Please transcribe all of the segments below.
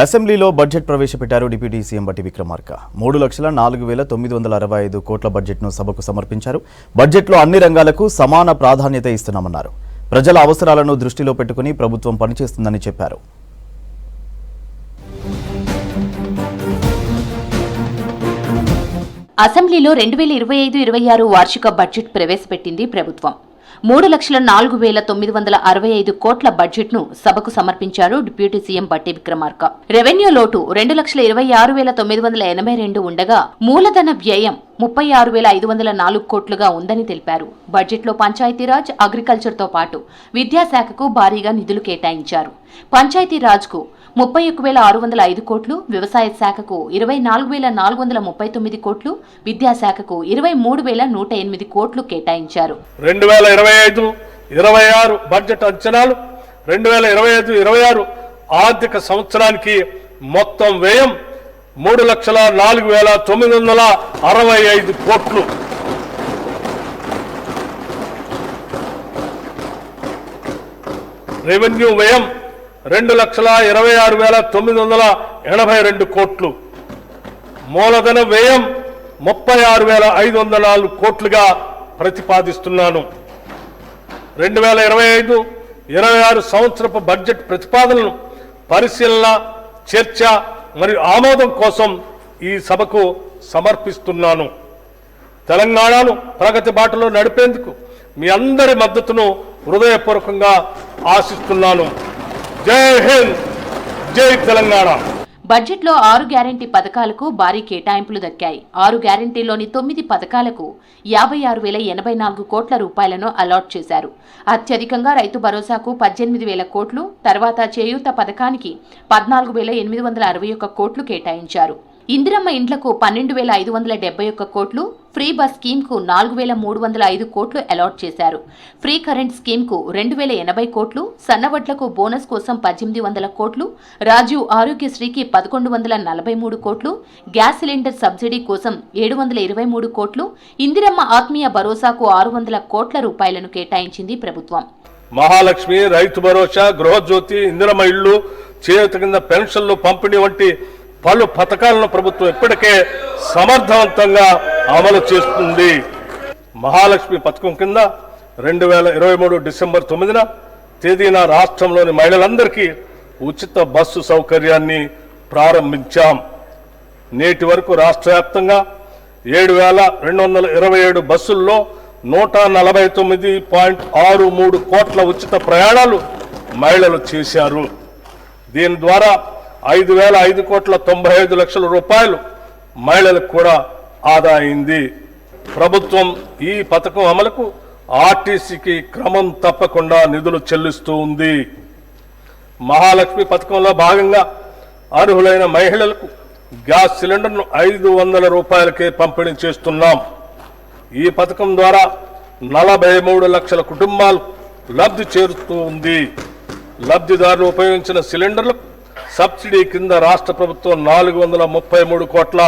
అసెంబ్లీలో బడ్జెట్ ప్రవేశపెట్టారు deputy CM బట్టి విక్రమార్క. 3,04,965 కోట్ల బడ్జెట్ను సభకు సమర్పించారు. బడ్జెట్లో అన్ని రంగాలకు సమాన ప్రాధాన్యత ఇస్తున్నామన్నారు. ప్రజల అవసరాలను దృష్టిలో పెట్టుకుని ప్రభుత్వం పనిచేస్తుందని చెప్పారు. అసెంబ్లీలో 2025-26 వార్షిక బడ్జెట్ ప్రవేశపెట్టింది ప్రభుత్వం. 3,04,965 కోట్ల బడ్జెట్ను సభకు సమర్పించారు డిప్యూటీ సీఎం బట్టి విక్రమార్క. రెవెన్యూ లోటు 2,26,982 ఉండగా మూలధన వ్యయం 36,504 కోట్లుగా ఉందని తెలిపారు. బడ్జెట్లో పంచాయతీరాజ్, అగ్రికల్చర్తో పాటు విద్యాశాఖకు భారీగా నిధులు కేటాయించారు. పంచాయతీరాజ్కు 31,605 కోట్లు, వ్యవసాయ శాఖకు 24,439 కోట్లు, విద్యాశాఖకు 23,108 కోట్లు కేటాయించారు. 2025-26 బడ్జెట్ అంచనాలు 2025-26 ఆర్థిక సంవత్సరానికి మొత్తం వ్యయం 3,04,965 కోట్లు. రెవెన్యూ వ్యయం 2,26,982 కోట్లు. మూలధన వ్యయం 36,504 కోట్లుగా ప్రతిపాదిస్తున్నాను. 2025-26 సంవత్సరపు బడ్జెట్ ప్రతిపాదనలను పరిశీలన, చర్చ మరియు ఆమోదం కోసం ఈ సభకు సమర్పిస్తున్నాను. తెలంగాణను ప్రగతి బాటలో నడిపేందుకు మీ అందరి మద్దతును హృదయపూర్వకంగా ఆశిస్తున్నాను. జై హింద్, జై తెలంగాణ. బడ్జెట్లో 6 గ్యారంటీ పథకాలకు భారీ కేటాయింపులు దక్కాయి. 6 గ్యారంటీలోని 9 పథకాలకు 56,084 కోట్ల రూపాయలను అలాట్ చేశారు. అత్యధికంగా రైతు భరోసాకు 18,000 కోట్లు, తర్వాత చేయూత పథకానికి 14,861 కోట్లు కేటాయించారు. ఇందిరమ్మ ఇండ్లకు 12,571 కోట్లు, ఫ్రీ బస్ స్కీమ్కు 4,305 కోట్లు అలాట్ చేశారు. ఫ్రీ కరెంట్ స్కీమ్కు 2,080 కోట్లు, సన్నవడ్లకు బోనస్ కోసం 1,800 కోట్లు, రాజీవ్ ఆరోగ్యశ్రీకి 1,143 కోట్లు, గ్యాస్ సిలిండర్ సబ్సిడీ కోసం 723 కోట్లు, ఇందిరమ్మ ఆత్మీయ భరోసాకు 600 కోట్ల రూపాయలను కేటాయించింది ప్రభుత్వం. మహాలక్ష్మి, రైతు భరోసా, గృహజ్యోతి, ఇందిరమ్మ ఇళ్లు, చేయూత కింద పెన్షన్లు పంపిణీ వంటి పలు పథకాలను ప్రభుత్వం ఇప్పటికే సమర్థవంతంగా అమలు చేస్తుంది. మహాలక్ష్మి పథకం కింద 2023 డిసెంబర్ 9న తేదీన రాష్ట్రంలోని మహిళలందరికీ ఉచిత బస్సు సౌకర్యాన్ని ప్రారంభించాం. నేటి వరకు రాష్ట్ర వ్యాప్తంగా 7,227 బస్సుల్లో 149.63 కోట్ల ఉచిత ప్రయాణాలు మహిళలు చేశారు. దీని ద్వారా 5,05,95 లక్షల రూపాయలు మహిళలకు కూడా ఆదా అయింది. ప్రభుత్వం ఈ పథకం అమలుకు ఆర్టీసీకి క్రమం తప్పకుండా నిధులు చెల్లిస్తూ ఉంది. మహాలక్ష్మి పథకంలో భాగంగా అర్హులైన మహిళలకు గ్యాస్ సిలిండర్ను 500 రూపాయలకే పంపిణీ చేస్తున్నాం. ఈ పథకం ద్వారా 43 లక్షల కుటుంబాలు లబ్ధి చేరుతూ ఉంది. లబ్ధిదారులు ఉపయోగించిన సిలిండర్లకు సబ్సిడీ కింద రాష్ట్ర ప్రభుత్వం 433 కోట్ల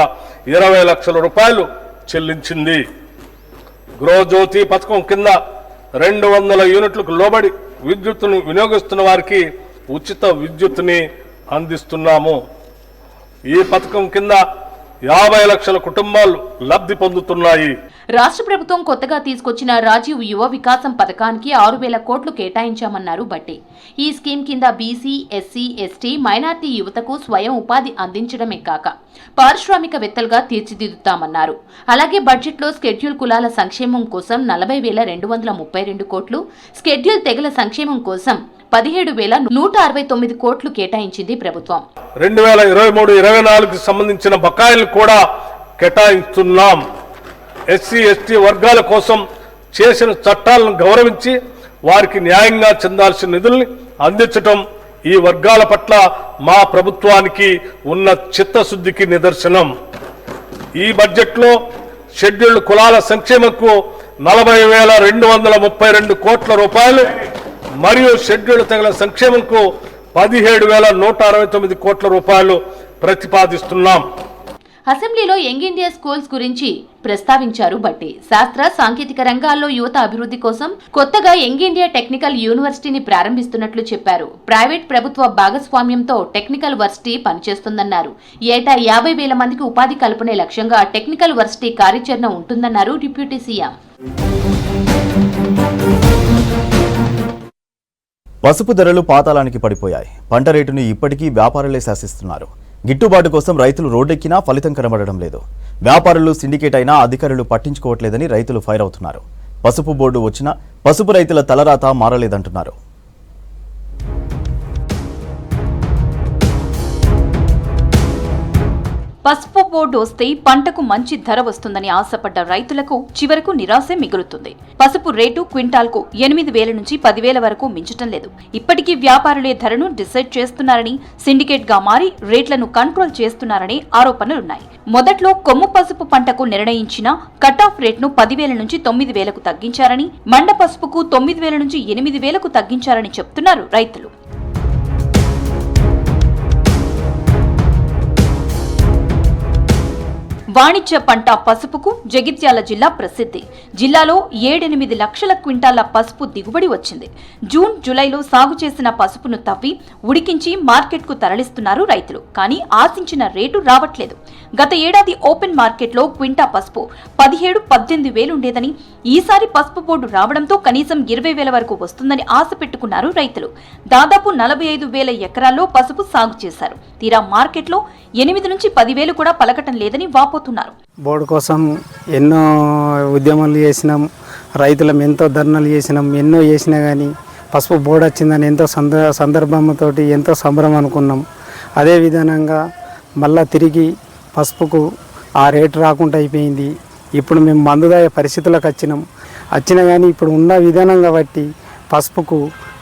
20 లక్షల రూపాయలు చెల్లించింది. గృహజ్యోతి పథకం కింద 200 యూనిట్లకు లోబడి విద్యుత్తును వినియోగిస్తున్న వారికి ఉచిత విద్యుత్తుని అందిస్తున్నాము. ఈ పథకం కింద 50 లక్షల కుటుంబాలు లబ్ధి పొందుతున్నాయి. రాష్ట్ర ప్రభుత్వం కొత్తగా తీసుకొచ్చిన రాజీవ్ యువ వికాసం పథకానికి 6,000 కోట్లు కేటాయించామన్నారు బట్టి. ఈ స్కీమ్ కింద బీసీ, ఎస్సీ, ఎస్టీ, మైనార్టీ యువతకు స్వయం ఉపాధి అందించడమే కాక పారిశ్రామికవేత్తలుగా తీర్చిదిద్దుతామన్నారు. అలాగే బడ్జెట్లో స్కెడ్యూల్ కులాల సంక్షేమం కోసం 40,232 కోట్లు, స్కెడ్యూల్ తెగల సంక్షేమం కోసం 17,169 కోట్లు కేటాయించింది ప్రభుత్వం. 2023-24కి సంబంధించిన బకాయిలు కూడా కేటాయిస్తున్నాం. ఎస్సీ, ఎస్టీ వర్గాల కోసం చేసిన చట్టాలను గౌరవించి వారికి న్యాయంగా చెందాల్సిన నిధుల్ని అందించడం ఈ వర్గాల పట్ల మా ప్రభుత్వానికి ఉన్న చిత్తశుద్ధికి నిదర్శనం. ఈ బడ్జెట్లో షెడ్యూల్డ్ కులాల సంక్షేమంకు 40,232 కోట్ల రూపాయలు మరియు షెడ్యూల్డ్ తెగల సంక్షేమంకు 17,169 కోట్ల రూపాయలు ప్రతిపాదిస్తున్నాం. అసెంబ్లీలో యంగ్ ఇండియా స్కూల్స్ గురించి ప్రస్తావించారు భట్టి. శాస్త్ర సాంకేతిక రంగాల్లో యువత అభివృద్ధి కోసం కొత్తగా యంగ్ ఇండియా టెక్నికల్ యూనివర్సిటీని ప్రారంభిస్తున్నట్లు చెప్పారు. ప్రైవేట్ ప్రభుత్వ భాగస్వామ్యంతో టెక్నికల్ వర్సిటీ పనిచేస్తుందన్నారు. ఏటా 50,000 మందికి ఉపాధి కల్పనే లక్ష్యంగా టెక్నికల్ వర్సిటీ కార్యాచరణ ఉంటుందన్నారు డిప్యూటీ సీఎం. పసుపు ధరలు పాతాళానికి పడిపోయాయి. పంట రేటును ఇప్పటికీ వ్యాపారులే శాసిస్తున్నారు. గిట్టుబాటు కోసం రైతులు రోడ్డెక్కినా ఫలితం కనబడడం లేదు. వ్యాపారులు సిండికేట్ అయినా అధికారులు పట్టించుకోవట్లేదని రైతులు ఫైర్ అవుతున్నారు. పసుపు బోర్డు వచ్చినా పసుపు రైతుల తలరాత మారలేదంటున్నారు. పసుపు బోర్డు వస్తే పంటకు మంచి ధర వస్తుందని ఆశపడ్డ రైతులకు చివరకు నిరాశే మిగులుతుంది. పసుపు రేటు క్వింటాల్కు 8,000 నుంచి 10,000 వరకు మించటం లేదు. ఇప్పటికీ వ్యాపారులే ధరను డిసైడ్ చేస్తున్నారని, సిండికేట్ గా మారి రేట్లను కంట్రోల్ చేస్తున్నారని ఆరోపణలున్నాయి. మొదట్లో కొమ్ము పసుపు పంటకు నిర్ణయించిన కట్ ఆఫ్ రేట్ను 10,000 నుంచి 9,000కు తగ్గించారని, మండ పసుపుకు 9,000 నుంచి 8,000కు తగ్గించారని చెప్తున్నారు రైతులు. వాణిజ్య పంట పసుపుకు జగిత్యాల జిల్లా ప్రసిద్ధి. జిల్లాలో 7-8 లక్షల క్వింటాల పసుపు దిగుబడి వచ్చింది. జూన్, జూలైలో సాగు చేసిన పసుపును తవ్వి ఉడికించి మార్కెట్కు తరలిస్తున్నారు రైతులు. కానీ ఆశించిన రేటు రావట్లేదు. గత ఏడాది ఓపెన్ మార్కెట్లో క్వింటా పసుపు 17-18 వేలు ఉండేదని, ఈసారి పసుపు బోర్డు రావడంతో కనీసం 20,000 వరకు వస్తుందని ఆశ పెట్టుకున్నారు రైతులు. దాదాపు 45,000 ఎకరాల్లో పసుపు సాగు చేశారు. తీరా మార్కెట్లో 8 నుంచి 10,000 కూడా పలకటం లేదని వాపోతున్నారు. బోర్డు కోసం ఎన్నో ఉద్యమాలు చేసినాం, రైతులం ఎంతో ధర్నాలు చేసినాం, ఎన్నో చేసినా కానీ పసుపు బోర్డు వచ్చిందని ఎంతో సందర్భంతో ఎంతో సంబరం అనుకున్నాం. అదే విధానంగా మళ్ళా తిరిగి పసుపుకు ఆ రేటు రాకుండా అయిపోయింది. ఇప్పుడు మేము మందుదాయ పరిస్థితులకు వచ్చినా కానీ ఇప్పుడు ఉన్న విధానంగా బట్టి పసుపుకు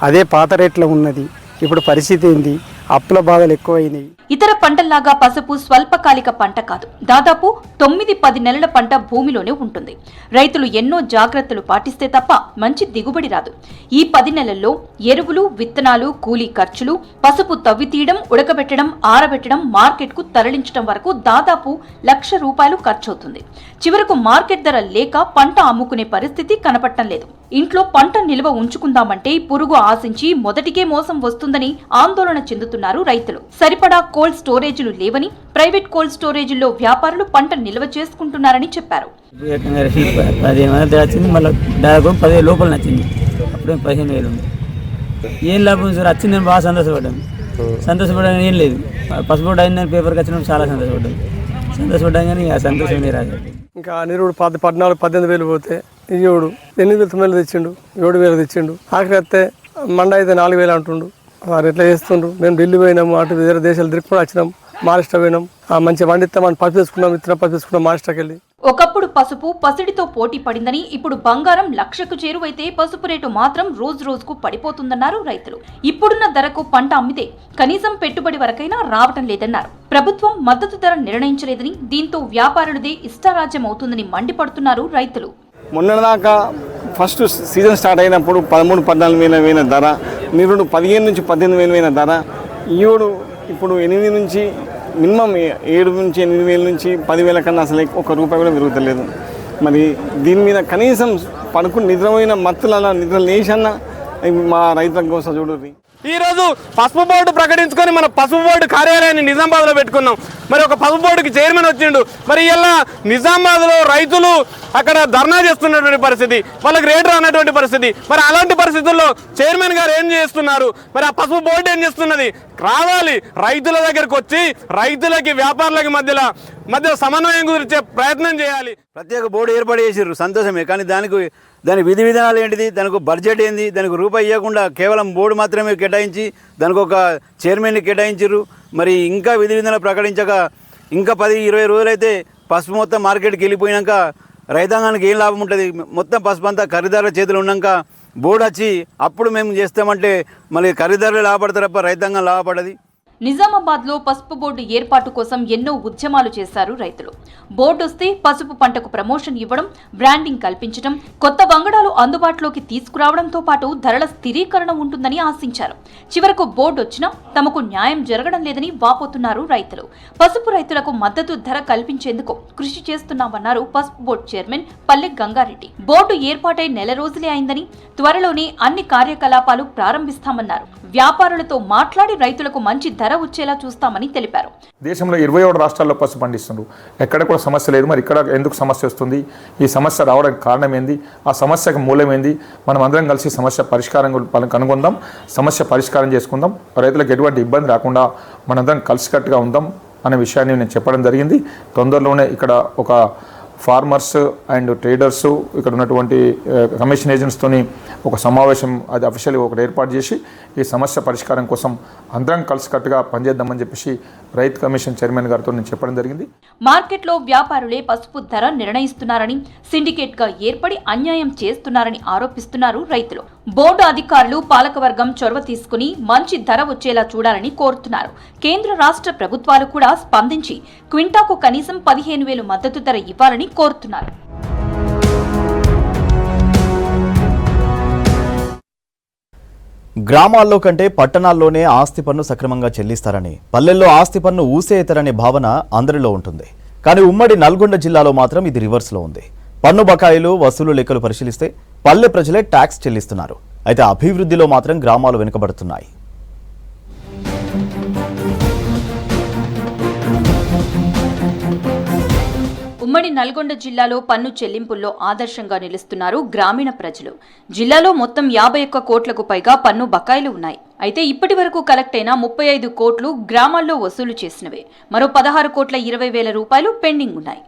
అదే పాత రేట్లో ఉన్నది. ఇప్పుడు పరిస్థితి ఏంది, అప్పుల బాధలు ఎక్కువైనాయి. ఇతర పంటల్లాగా పసుపు స్వల్పకాలిక పంట కాదు. దాదాపు 9-10 నెలల పంట భూమిలోనే ఉంటుంది. రైతులు ఎన్నో జాగ్రత్తలు పాటిస్తే తప్ప మంచి దిగుబడి రాదు. ఈ 10 నెలల్లో ఎరువులు, విత్తనాలు, కూలీ ఖర్చులు, పసుపు తవ్వి తీయడం, ఉడకబెట్టడం, ఆరబెట్టడం, మార్కెట్కు తరలించడం వరకు దాదాపు ₹1,00,000 ఖర్చవుతుంది. చివరకు మార్కెట్ ధర లేక పంట అమ్ముకునే పరిస్థితి కనపడటం లేదు. ఇంట్లో పంట నిల్వ ఉంచుకుందామంటే పురుగు ఆశించి మొదటికే మోసం వస్తుందని ఆందోళన చెందుతున్నారు రైతులు. సరిపడా కోల్డ్ స్టోరేజీలు లేవని, ప్రైవేట్ కోల్డ్ స్టోరేజీల్లో వ్యాపారులు పంట నిల్వ చేసుకుంటున్నారని చెప్పారు. 15,000 వచ్చింది, మళ్ళీ దాదాపు 10,000 లోపల నచ్చింది. అప్పుడే 15,000 ఉంది. ఏం లాభం సార్? వచ్చింది నేను బాగా సంతోషపడ్డాను. ఏం లేదు, పసుపు అయిందని పేపర్కి వచ్చినప్పుడు చాలా సంతోషపడ్డాను కానీ ఆ సంతోషం రాదు. ఇంకా నిరుడు 14-18 వేలు పోతే ఇయ్యోడు 8,000 తెచ్చిండు, 7,000 తెచ్చిండు. ఆఖరి వస్తే మండ అయితే 4,000 అంటుండు. వారు ఎట్లా చేస్తుండ్రు. మేము ఢిల్లీ పోయినాము, అటు వేరే దేశాలు తిరుపతి వచ్చినాం, మహారాష్ట్ర పోయినాం. మంచిగా వండిస్తామని పసుపు తీసుకున్నాం, విత్తనం పసుపు తీసుకున్నాం మహారాష్ట్రకి వెళ్ళి. ఒకప్పుడు పసుపు పసిడితో పోటీ పడిందని, ఇప్పుడు బంగారం 1,00,000కు చేరువైతే పసుపు రేటు మాత్రం రోజుకు పడిపోతుందన్నారు రైతులు. ఇప్పుడున్న ధరకు పంట అమ్మితే కనీసం పెట్టుబడి వరకైనా రావటం లేదన్నారు. ప్రభుత్వం మద్దతు ధర నిర్ణయించలేదని, దీంతో వ్యాపారులదే ఇష్టారాజ్యం అవుతుందని మండిపడుతున్నారు రైతులు. మొన్నటిదాకా ఫస్ట్ సీజన్ స్టార్ట్ అయినప్పుడు 13-14 వేల ధర, నిరుడు 15 నుంచి 18 వేల ధర, ఈవుడు ఇప్పుడు 8 నుంచి మినిమం 7 నుంచి 8 వేల నుంచి 10,000 కన్నా అసలు ₹1 కూడా పెరుగుతలేదు. మరి దీని మీద కనీసం పడుకుని నిద్రపోయిన మత్తుల నిద్ర లేచన్న మా రైతుల కోసం చూడండి. ఈరోజు పసుపు బోర్డు ప్రకటించుకొని మన పసుపు బోర్డు కార్యాలయాన్ని నిజామాబాద్లో పెట్టుకున్నాం. మరి ఒక పసుపు బోర్డుకి చైర్మన్ వచ్చిండు. మరి ఇలా నిజామాబాద్లో రైతులు అక్కడ ధర్నా చేస్తున్నటువంటి పరిస్థితి, వాళ్ళకి రేటు రానటువంటి పరిస్థితి. మరి అలాంటి పరిస్థితుల్లో చైర్మన్ గారు ఏం చేస్తున్నారు? మరి ఆ పసుపు బోర్డు ఏం చేస్తున్నది? రావాలి, రైతుల దగ్గరకు వచ్చి రైతులకి వ్యాపారులకి మధ్య సమన్వయం గురించే ప్రయత్నం చేయాలి. ప్రత్యేక బోర్డు ఏర్పాటు చేసారు, సంతోషమే. కానీ దాని విధి విధానాలు ఏంటిది, దానికి బడ్జెట్ ఏంది, దానికి రూపాయి ఇవ్వకుండా కేవలం బోర్డు మాత్రమే కేటాయించి దానికి ఒక చైర్మన్ని కేటాయించారు. మరి ఇంకా విధి విధానాలు ప్రకటించక ఇంకా 10-20 రోజులైతే పసుపు మొత్తం మార్కెట్కి వెళ్ళిపోయినాక రైతాంగానికి ఏం లాభం ఉంటుంది? మొత్తం పసుపు అంతా ఖరీదారుల చేతులు ఉన్నాక బోర్డు వచ్చి అప్పుడు మేము చేస్తామంటే మళ్ళీ ఖరీదారులు లాభపడతారు తప్ప రైతాంగం లాభపడది. నిజామాబాద్లో పసుపు బోర్డు ఏర్పాటు కోసం ఎన్నో ఉద్యమాలు చేశారు రైతులు. బోర్డు వస్తే పసుపు పంటకు ప్రమోషన్ ఇవ్వడం, బ్రాండింగ్ కల్పించడం, కొత్త వంగడాలు అందుబాటులోకి తీసుకురావడంతో పాటు ధరల స్థిరీకరణ ఉంటుందని ఆశించారు. చివరకు బోర్డు వచ్చినా తమకు న్యాయం జరగడం లేదని వాపోతున్నారు రైతులు. పసుపు రైతులకు మద్దతు ధర కల్పించేందుకు కృషి చేస్తున్నామన్నారు పసుపు బోర్డు చైర్మన్ పల్లె గంగారెడ్డి. బోర్డు ఏర్పాటై నెల రోజులే అయిందని, త్వరలోనే అన్ని కార్యకలాపాలు ప్రారంభిస్తామన్నారు. వ్యాపారులతో మాట్లాడి రైతులకు మంచి ధర వచ్చేలా చూస్తామని తెలిపారు. దేశంలో 27 రాష్ట్రాల్లో పసుపు పండిస్తున్నారు. ఎక్కడ కూడా సమస్య లేదు. మరి ఇక్కడ ఎందుకు సమస్య వస్తుంది? ఈ సమస్య రావడానికి కారణం ఏంది? ఆ సమస్యకు మూలం ఏంది? మనం అందరం కలిసి సమస్య పరిష్కారం కనుగొందాం, సమస్య పరిష్కారం చేసుకుందాం, రైతులకు ఎటువంటి ఇబ్బంది రాకుండా మనందరం కలిసికట్టుగా ఉందాం అనే విషయాన్ని నేను చెప్పడం జరిగింది. తొందరలోనే ఇక్కడ ఒక ఫార్మర్స్ అండ్ ట్రేడర్స్, ఇక్కడ ఉన్నటువంటి కమిషన్ ఏజెంట్స్తోని ఒక సమావేశం అది అఫీషియల్గా ఒకటి ఏర్పాటు చేసి ఈ సమస్య పరిష్కారం కోసం అందరం కలిసికట్టుగా పనిచేద్దామని చెప్పేసి రైతు కమిషన్ చైర్మన్ గారితో నేను చెప్పడం జరిగింది. మార్కెట్లో వ్యాపారులే పసుపు ధర నిర్ణయిస్తున్నారని, సిండికేట్ గా ఏర్పడి అన్యాయం చేస్తున్నారని ఆరోపిస్తున్నారు రైతులు. బోర్డు అధికారులు, పాలకవర్గం చొరవ తీసుకుని మంచి ధర వచ్చేలా చూడాలని కోరుతున్నారు. కేంద్ర రాష్ట్ర ప్రభుత్వాలు కూడా స్పందించి క్వింటాకు కనీసం 15,000 మద్దతు ధర ఇవ్వాలని కోరుతున్నారు. గ్రామాల్లో కంటే పట్టణాల్లోనే ఆస్తి పన్ను సక్రమంగా చెల్లిస్తారని, పల్లెల్లో ఆస్తి పన్ను ఊసేతరనే భావన అందరిలో ఉంటుంది. కానీ ఉమ్మడి నల్గొండ జిల్లాలో మాత్రం ఇది రివర్స్లో ఉంది. పన్ను బకాయిలు, వసూలు లెక్కలు పరిశీలిస్తే పల్లె ప్రజలే ట్యాక్స్ చెల్లిస్తున్నారు. అయితే అభివృద్ధిలో మాత్రం గ్రామాలు వెనుకబడుతున్నాయి. ఉమ్మడి నల్గొండ జిల్లాలో పన్ను చెల్లింపుల్లో ఆదర్శంగా నిలుస్తున్నారు గ్రామీణ ప్రజలు. జిల్లాలో మొత్తం 51 కోట్లకు పైగా పన్ను బకాయిలు ఉన్నాయి. అయితే ఇప్పటి వరకు కలెక్ట్ అయిన 35 కోట్లు గ్రామాల్లో వసూలు చేసినవే. మరో 16,20,000 రూపాయలు పెండింగ్ ఉన్నాయి.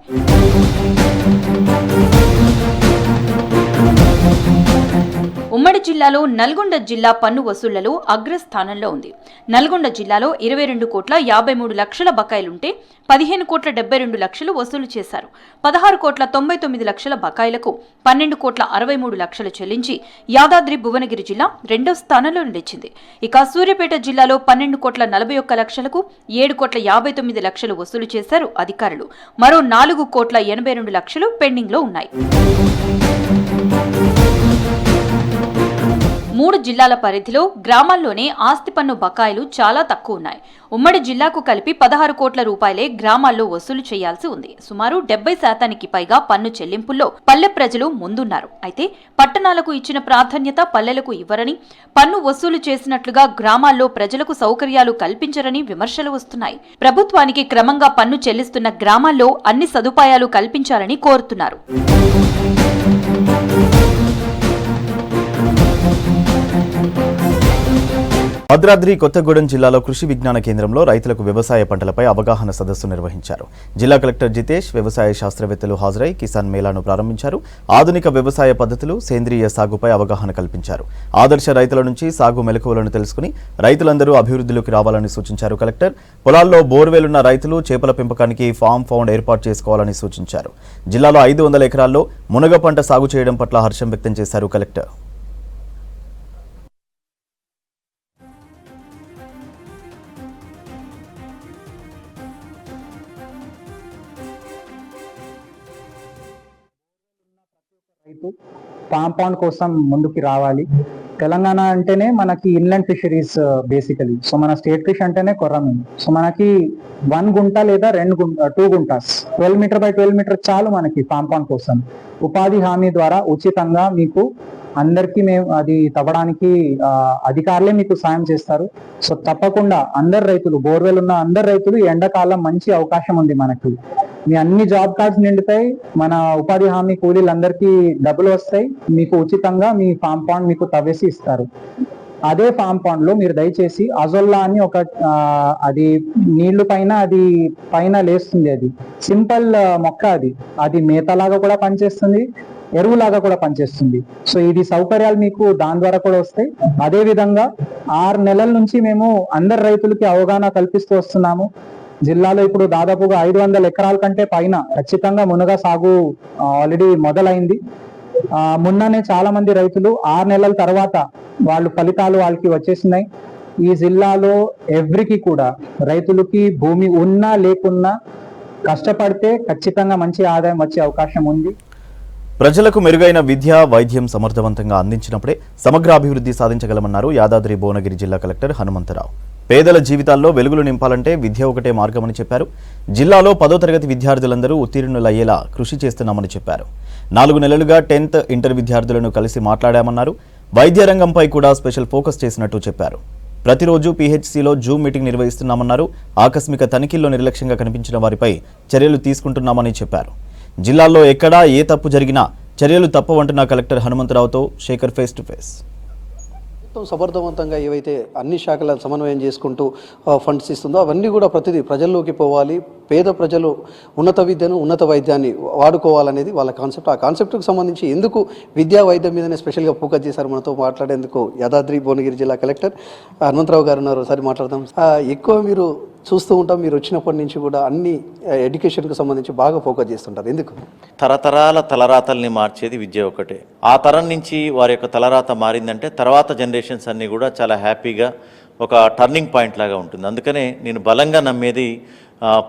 ఉమ్మడి జిల్లాలో నల్గొండ జిల్లా పన్ను వసూళ్లలో అగ్రస్థానంలో ఉంది. నల్గొండ జిల్లాలో 22,53,00,000 బకాయిలుంటే 15,72,00,000 వసూలు చేశారు. 16,99,00,000 బకాయిలకు 12,63,00,000 చెల్లించి యాదాద్రి భువనగిరి జిల్లా రెండో స్థానంలో నిలిచింది. ఇక సూర్యాపేట జిల్లాలో 12,41,00,000కు 7,59,00,000 వసూలు చేశారు అధికారులు. మరో 4,82,00,000 పెండింగ్లో ఉన్నాయి. 3 జిల్లాల పరిధిలో గ్రామాల్లోనే ఆస్తి పన్ను బకాయిలు చాలా తక్కువ ఉన్నాయి. ఉమ్మడి జిల్లాకు కలిపి 16 కోట్ల రూపాయలే గ్రామాల్లో వసూలు చేయాల్సి ఉంది. సుమారు 70% పైగా పన్ను చెల్లింపుల్లో పల్లె ప్రజలు ముందున్నారు. అయితే పట్టణాలకు ఇచ్చిన ప్రాధాన్యత పల్లెలకు ఇవ్వరని, పన్ను వసూలు చేసినట్లుగా గ్రామాల్లో ప్రజలకు సౌకర్యాలు కల్పించరని విమర్శలు వస్తున్నాయి. ప్రభుత్వానికి క్రమంగా పన్ను చెల్లిస్తున్న గ్రామాల్లో అన్ని సదుపాయాలు కల్పించాలని కోరుతున్నారు. భద్రాద్రి కొత్తగూడెం జిల్లాలో కృషి విజ్ఞాన కేంద్రంలో రైతులకు వ్యవసాయ పంటలపై అవగాహన సదస్సు నిర్వహించారు. జిల్లా కలెక్టర్ జితేష్, వ్యవసాయ శాస్త్రవేత్తలు హాజరై కిసాన్ మేళాను ప్రారంభించారు. ఆధునిక వ్యవసాయ పద్ధతులు, సేంద్రియ సాగుపై అవగాహన కల్పించారు. ఆదర్శ రైతుల నుంచి సాగు మెలకువలను తెలుసుకుని రైతులందరూ అభివృద్ధిలోకి రావాలని సూచించారు కలెక్టర్. పొలాల్లో బోర్వెలున్న రైతులు చేపల పెంపకానికి ఫామ్ ఫౌండ్ ఏర్పాటు చేసుకోవాలని సూచించారు. జిల్లాలో 500 ఎకరాల్లో మునగ పంట సాగు చేయడం పట్ల హర్షం వ్యక్తం చేశారు కలెక్టర్. కాంపౌండ్ కోసం ముందుకు రావాలి. తెలంగాణ అంటేనే మనకి ఇన్లాండ్ ఫిషరీస్ బేసికలీ. సో మన స్టేట్ ఫిష్ అంటేనే కొర్రమీన్. సో మనకి 1 గుంట లేదా 2 గుంటాస్ 12 మీటర్ బై 12 మీటర్ చాలు మనకి కాంపౌండ్ కోసం. ఉపాధి హామీ ద్వారా ఉచితంగా మీకు అందరికీ మేము అది తవ్వడానికి అధికారులే మీకు సాయం చేస్తారు. సో తప్పకుండా అందరు రైతులు, బోర్వెల్ ఉన్న అందరు రైతులు, ఎండాకాలం మంచి అవకాశం ఉంది మనకి. మీ అన్ని జాబ్ కార్డ్స్ నిండుతాయి, మన ఉపాధి హామీ కూలీలందరికీ డబ్బులు వస్తాయి, మీకు ఉచితంగా మీ ఫామ్ పాండ్ మీకు తవ్వేసి ఇస్తారు. అదే ఫామ్ పాండ్ లో మీరు దయచేసి అజొల్లా అని ఒక అది నీళ్లు పైన అది పైన లేస్తుంది. అది సింపుల్ మొక్క, అది మేతలాగా కూడా పనిచేస్తుంది, ఎరువులాగా కూడా పనిచేస్తుంది. సో ఇది సౌకర్యాలు మీకు దాని ద్వారా కూడా వస్తాయి. అదే విధంగా 6 నెలల నుంచి మేము అందరు రైతులకి అవగాహన కల్పిస్తూ వస్తున్నాము. జిల్లాలో ఇప్పుడు దాదాపుగా 500 ఎకరాల కంటే పైన ఖచ్చితంగా మునగ సాగు ఆల్రెడీ మొదలైంది. మొన్ననే చాలా మంది రైతులు 6 నెలల తర్వాత వాళ్ళు ఫలితాలు వాళ్ళకి వచ్చేసినాయి. ఈ జిల్లాలో ఎవరికి కూడా రైతులకి భూమి ఉన్నా లేకున్నా కష్టపడితే ఖచ్చితంగా మంచి ఆదాయం వచ్చే అవకాశం ఉంది. ప్రజలకు మెరుగైన విద్య, వైద్యం సమర్థవంతంగా అందించినప్పుడే సమగ్ర అభివృద్ధి సాధించగలమన్నారు యాదాద్రి భువనగిరి జిల్లా కలెక్టర్ హనుమంతరావు. పేదల జీవితాల్లో వెలుగులు నింపాలంటే విద్య ఒకటే మార్గమని చెప్పారు. జిల్లాలో 10వ తరగతి విద్యార్థులందరూ ఉత్తీర్ణులయ్యేలా కృషి చేస్తున్నామని చెప్పారు. 4 నెలలుగా 10th ఇంటర్ విద్యార్థులను కలిసి మాట్లాడామన్నారు. వైద్య రంగంపై కూడా స్పెషల్ ఫోకస్ చేసినట్టు చెప్పారు. ప్రతిరోజు పీహెచ్సీలో జూమ్ మీటింగ్ నిర్వహిస్తున్నామన్నారు. ఆకస్మిక తనిఖీల్లో నిర్లక్ష్యంగా కనిపించిన వారిపై చర్యలు తీసుకుంటున్నామని చెప్పారు. జిల్లాలో ఎక్కడా ఏ తప్పు జరిగినా చర్యలు తప్పవంటున్న కలెక్టర్ హనుమంతరావుతో శేఖర్ ఫేస్ టు ఫేస్. సమర్థవంతంగా ఏవైతే అన్ని శాఖల సమన్వయం చేసుకుంటూ ఫండ్స్ ఇస్తుందో అవన్నీ కూడా ప్రతిదీ ప్రజల్లోకి పోవాలి. పేద ప్రజలు ఉన్నత విద్యను, ఉన్నత వైద్యాన్ని వాడుకోవాలనేది వాళ్ళ కాన్సెప్ట్. ఆ కాన్సెప్ట్కి సంబంధించి ఎందుకు విద్యా వైద్యం మీదనే స్పెషల్గా ఫోకస్ చేశారు మనతో మాట్లాడేందుకు యాదాద్రి భువనగిరి జిల్లా కలెక్టర్ హనుమంతరావు గారు ఉన్నారు. ఒకసారి మాట్లాడదాం. ఎక్కువ మీరు చూస్తూ ఉంటాం, మీరు వచ్చినప్పటి నుంచి కూడా అన్ని ఎడ్యుకేషన్కి సంబంధించి బాగా ఫోకస్ చేస్తుంటారు. ఎందుకు? తరతరాల తలరాతల్ని మార్చేది విద్య ఒకటే. ఆ తరం నుంచి వారి యొక్క తలరాత మారిందంటే తర్వాత జనరేషన్స్ అన్నీ కూడా చాలా హ్యాపీగా ఒక టర్నింగ్ పాయింట్ లాగా ఉంటుంది. అందుకనే నేను బలంగా నమ్మేది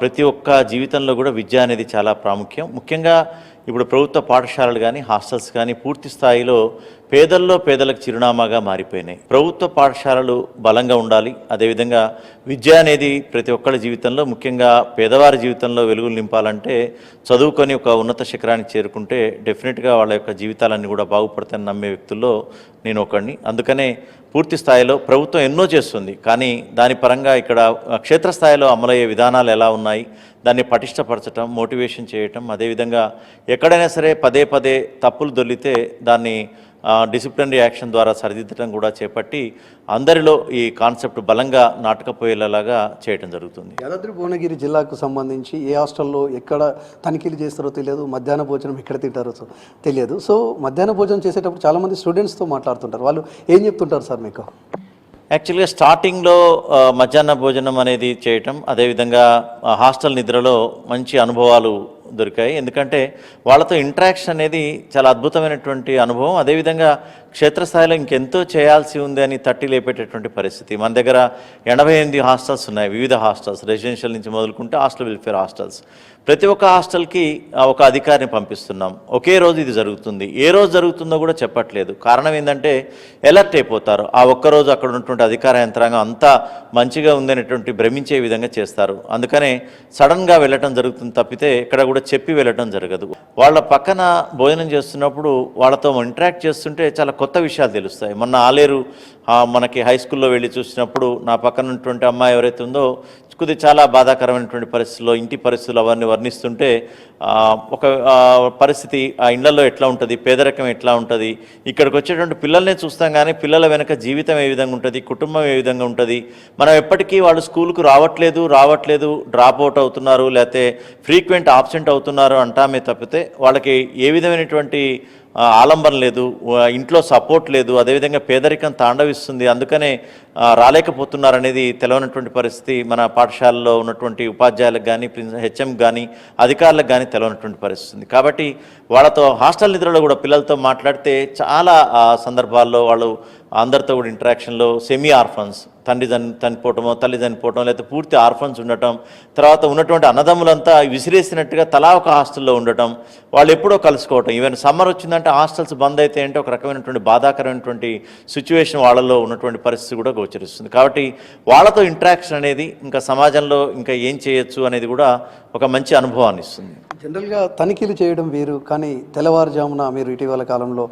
ప్రతి ఒక్క జీవితంలో కూడా విద్య అనేది చాలా ప్రాముఖ్యం. ముఖ్యంగా ఇప్పుడు ప్రభుత్వ పాఠశాలలు కానీ హాస్టల్స్ కానీ పూర్తి స్థాయిలో పేదలకు చిరునామాగా మారిపోయినాయి. ప్రభుత్వ పాఠశాలలు బలంగా ఉండాలి. అదేవిధంగా విద్య అనేది ప్రతి ఒక్కరి జీవితంలో, ముఖ్యంగా పేదవారి జీవితంలో వెలుగులు నింపాలంటే చదువుకొని ఒక ఉన్నత శిఖరానికి చేరుకుంటే డెఫినెట్గా వాళ్ళ యొక్క జీవితాలన్నీ కూడా బాగుపడతాయని నమ్మే వ్యక్తుల్లో నేను ఒకడిని. అందుకనే పూర్తి స్థాయిలో ప్రభుత్వం ఎన్నో చేస్తుంది, కానీ దాని పరంగా ఇక్కడ క్షేత్రస్థాయిలో అమలయ్యే విధానాలు ఎలా ఉన్నాయి, దాన్ని పటిష్టపరచడం, మోటివేషన్ చేయటం, అదేవిధంగా ఎక్కడైనా సరే పదే తప్పులు దొల్లితే దాన్ని డిసిప్లినరీ యాక్షన్ ద్వారా సరిదిద్దడం కూడా చేపట్టి అందరిలో ఈ కాన్సెప్ట్ బలంగా నాటకపోయేలాగా చేయడం జరుగుతుంది. యాదాద్రి భువనగిరి జిల్లాకు సంబంధించి ఏ హాస్టల్లో ఎక్కడ తనిఖీలు చేస్తారో తెలియదు, మధ్యాహ్న భోజనం ఎక్కడ తింటారో తెలియదు. సో మధ్యాహ్న భోజనం చేసేటప్పుడు చాలామంది స్టూడెంట్స్తో మాట్లాడుతుంటారు. వాళ్ళు ఏం చెప్తుంటారు సార్ మీకు? యాక్చువల్గా స్టార్టింగ్లో మధ్యాహ్న భోజనం అనేది చేయటం, అదేవిధంగా హాస్టల్ నిద్రలో మంచి అనుభవాలు దొరికాయి. ఎందుకంటే వాళ్ళతో ఇంటరాక్షన్ అనేది చాలా అద్భుతమైనటువంటి అనుభవం. అదేవిధంగా క్షేత్రస్థాయిలో ఇంకెంతో చేయాల్సి ఉంది అని తట్టి లేపేటటువంటి పరిస్థితి. మన దగ్గర 88 హాస్టల్స్ ఉన్నాయి, వివిధ హాస్టల్స్, రెసిడెన్షియల్ నుంచి మొదలుకుంటే హాస్టల్ వెల్ఫేర్ హాస్టల్స్. ప్రతి ఒక్క హాస్టల్కి ఒక అధికారిని పంపిస్తున్నాం. ఒకే రోజు ఇది జరుగుతుంది. ఏ రోజు జరుగుతుందో కూడా చెప్పట్లేదు. కారణం ఏంటంటే అలర్ట్ అయిపోతారు. ఆ ఒక్కరోజు అక్కడ ఉన్నటువంటి అధికార యంత్రాంగం అంతా మంచిగా ఉందనేటువంటి భ్రమించే విధంగా చేస్తారు. అందుకనే సడన్గా వెళ్ళటం జరుగుతుంది తప్పితే ఇక్కడ కూడా చెప్పి వెళ్ళటం జరగదు. వాళ్ళ పక్కన భోజనం చేస్తున్నప్పుడు వాళ్ళతో ఇంటరాక్ట్ చేస్తుంటే చాలా కొత్త విషయాలు తెలుస్తాయి. మొన్న ఆలేరు మనకి హై స్కూల్లో వెళ్ళి చూసినప్పుడు నా పక్కన ఉన్నటువంటి అమ్మాయి ఎవరైతే ఉందో కొద్దిగా చాలా బాధాకరమైనటువంటి పరిస్థితుల్లో ఇంటి పరిస్థితులు అవన్నీ వర్ణిస్తుంటే ఒక పరిస్థితి ఆ ఇళ్లలో ఎట్లా ఉంటుంది, పేదరికం ఎట్లా ఉంటుంది, ఇక్కడికి వచ్చేటువంటి పిల్లల్నే చూస్తాం కానీ పిల్లల వెనక జీవితం ఏ విధంగా ఉంటుంది, కుటుంబం ఏ విధంగా ఉంటుంది, మనం ఎప్పటికీ వాళ్ళు స్కూల్కు రావట్లేదు డ్రాప్ అవుట్ అవుతున్నారు, లేకపోతే ఫ్రీక్వెంట్ ఆబ్సెంట్ అవుతున్నారు అంటామే తప్పితే వాళ్ళకి ఏ విధమైనటువంటి ఆలంబన లేదు, ఇంట్లో సపోర్ట్ లేదు, అదేవిధంగా పేదరికం తాండవిస్తుంది, అందుకనే రాలేకపోతున్నారనేది తెలవనటువంటి పరిస్థితి మన పాఠశాలలో ఉన్నటువంటి ఉపాధ్యాయులకు కానీ హెచ్ఎం కానీ అధికారులకు కానీ తెలవనటువంటి పరిస్థితి. కాబట్టి వాళ్ళతో హాస్టల్ నిద్రలో కూడా పిల్లలతో మాట్లాడితే చాలా సందర్భాల్లో వాళ్ళు అందరితో కూడా ఇంటరాక్షన్లో సెమీ ఆర్ఫన్స్, తండ్రి చనిపోవటమో తల్లి చనిపోవటం, లేకపోతే పూర్తి ఆర్ఫన్స్ ఉండటం, తర్వాత ఉన్నటువంటి అన్నదమ్ములంతా విసిరేసినట్టుగా తలా ఒక హాస్టల్లో ఉండటం, వాళ్ళు ఎప్పుడో కలుసుకోవటం. ఈవెన్ సమ్మర్ వచ్చిందంటే హాస్టల్స్ బంద్ అయితే అంటే ఒక రకమైనటువంటి బాధాకరమైనటువంటి సిచ్యువేషన్ వాళ్ళలో ఉన్నటువంటి పరిస్థితి కూడా గోచరిస్తుంది. కాబట్టి వాళ్ళతో ఇంటరాక్షన్ అనేది ఇంకా సమాజంలో ఇంకా ఏం చేయొచ్చు అనేది కూడా ఒక మంచి అనుభవాన్ని ఇస్తుంది. జనరల్గా తనిఖీలు చేయడం వేరు, కానీ తెల్లవారుజామున మీరు ఇటీవల కాలంలో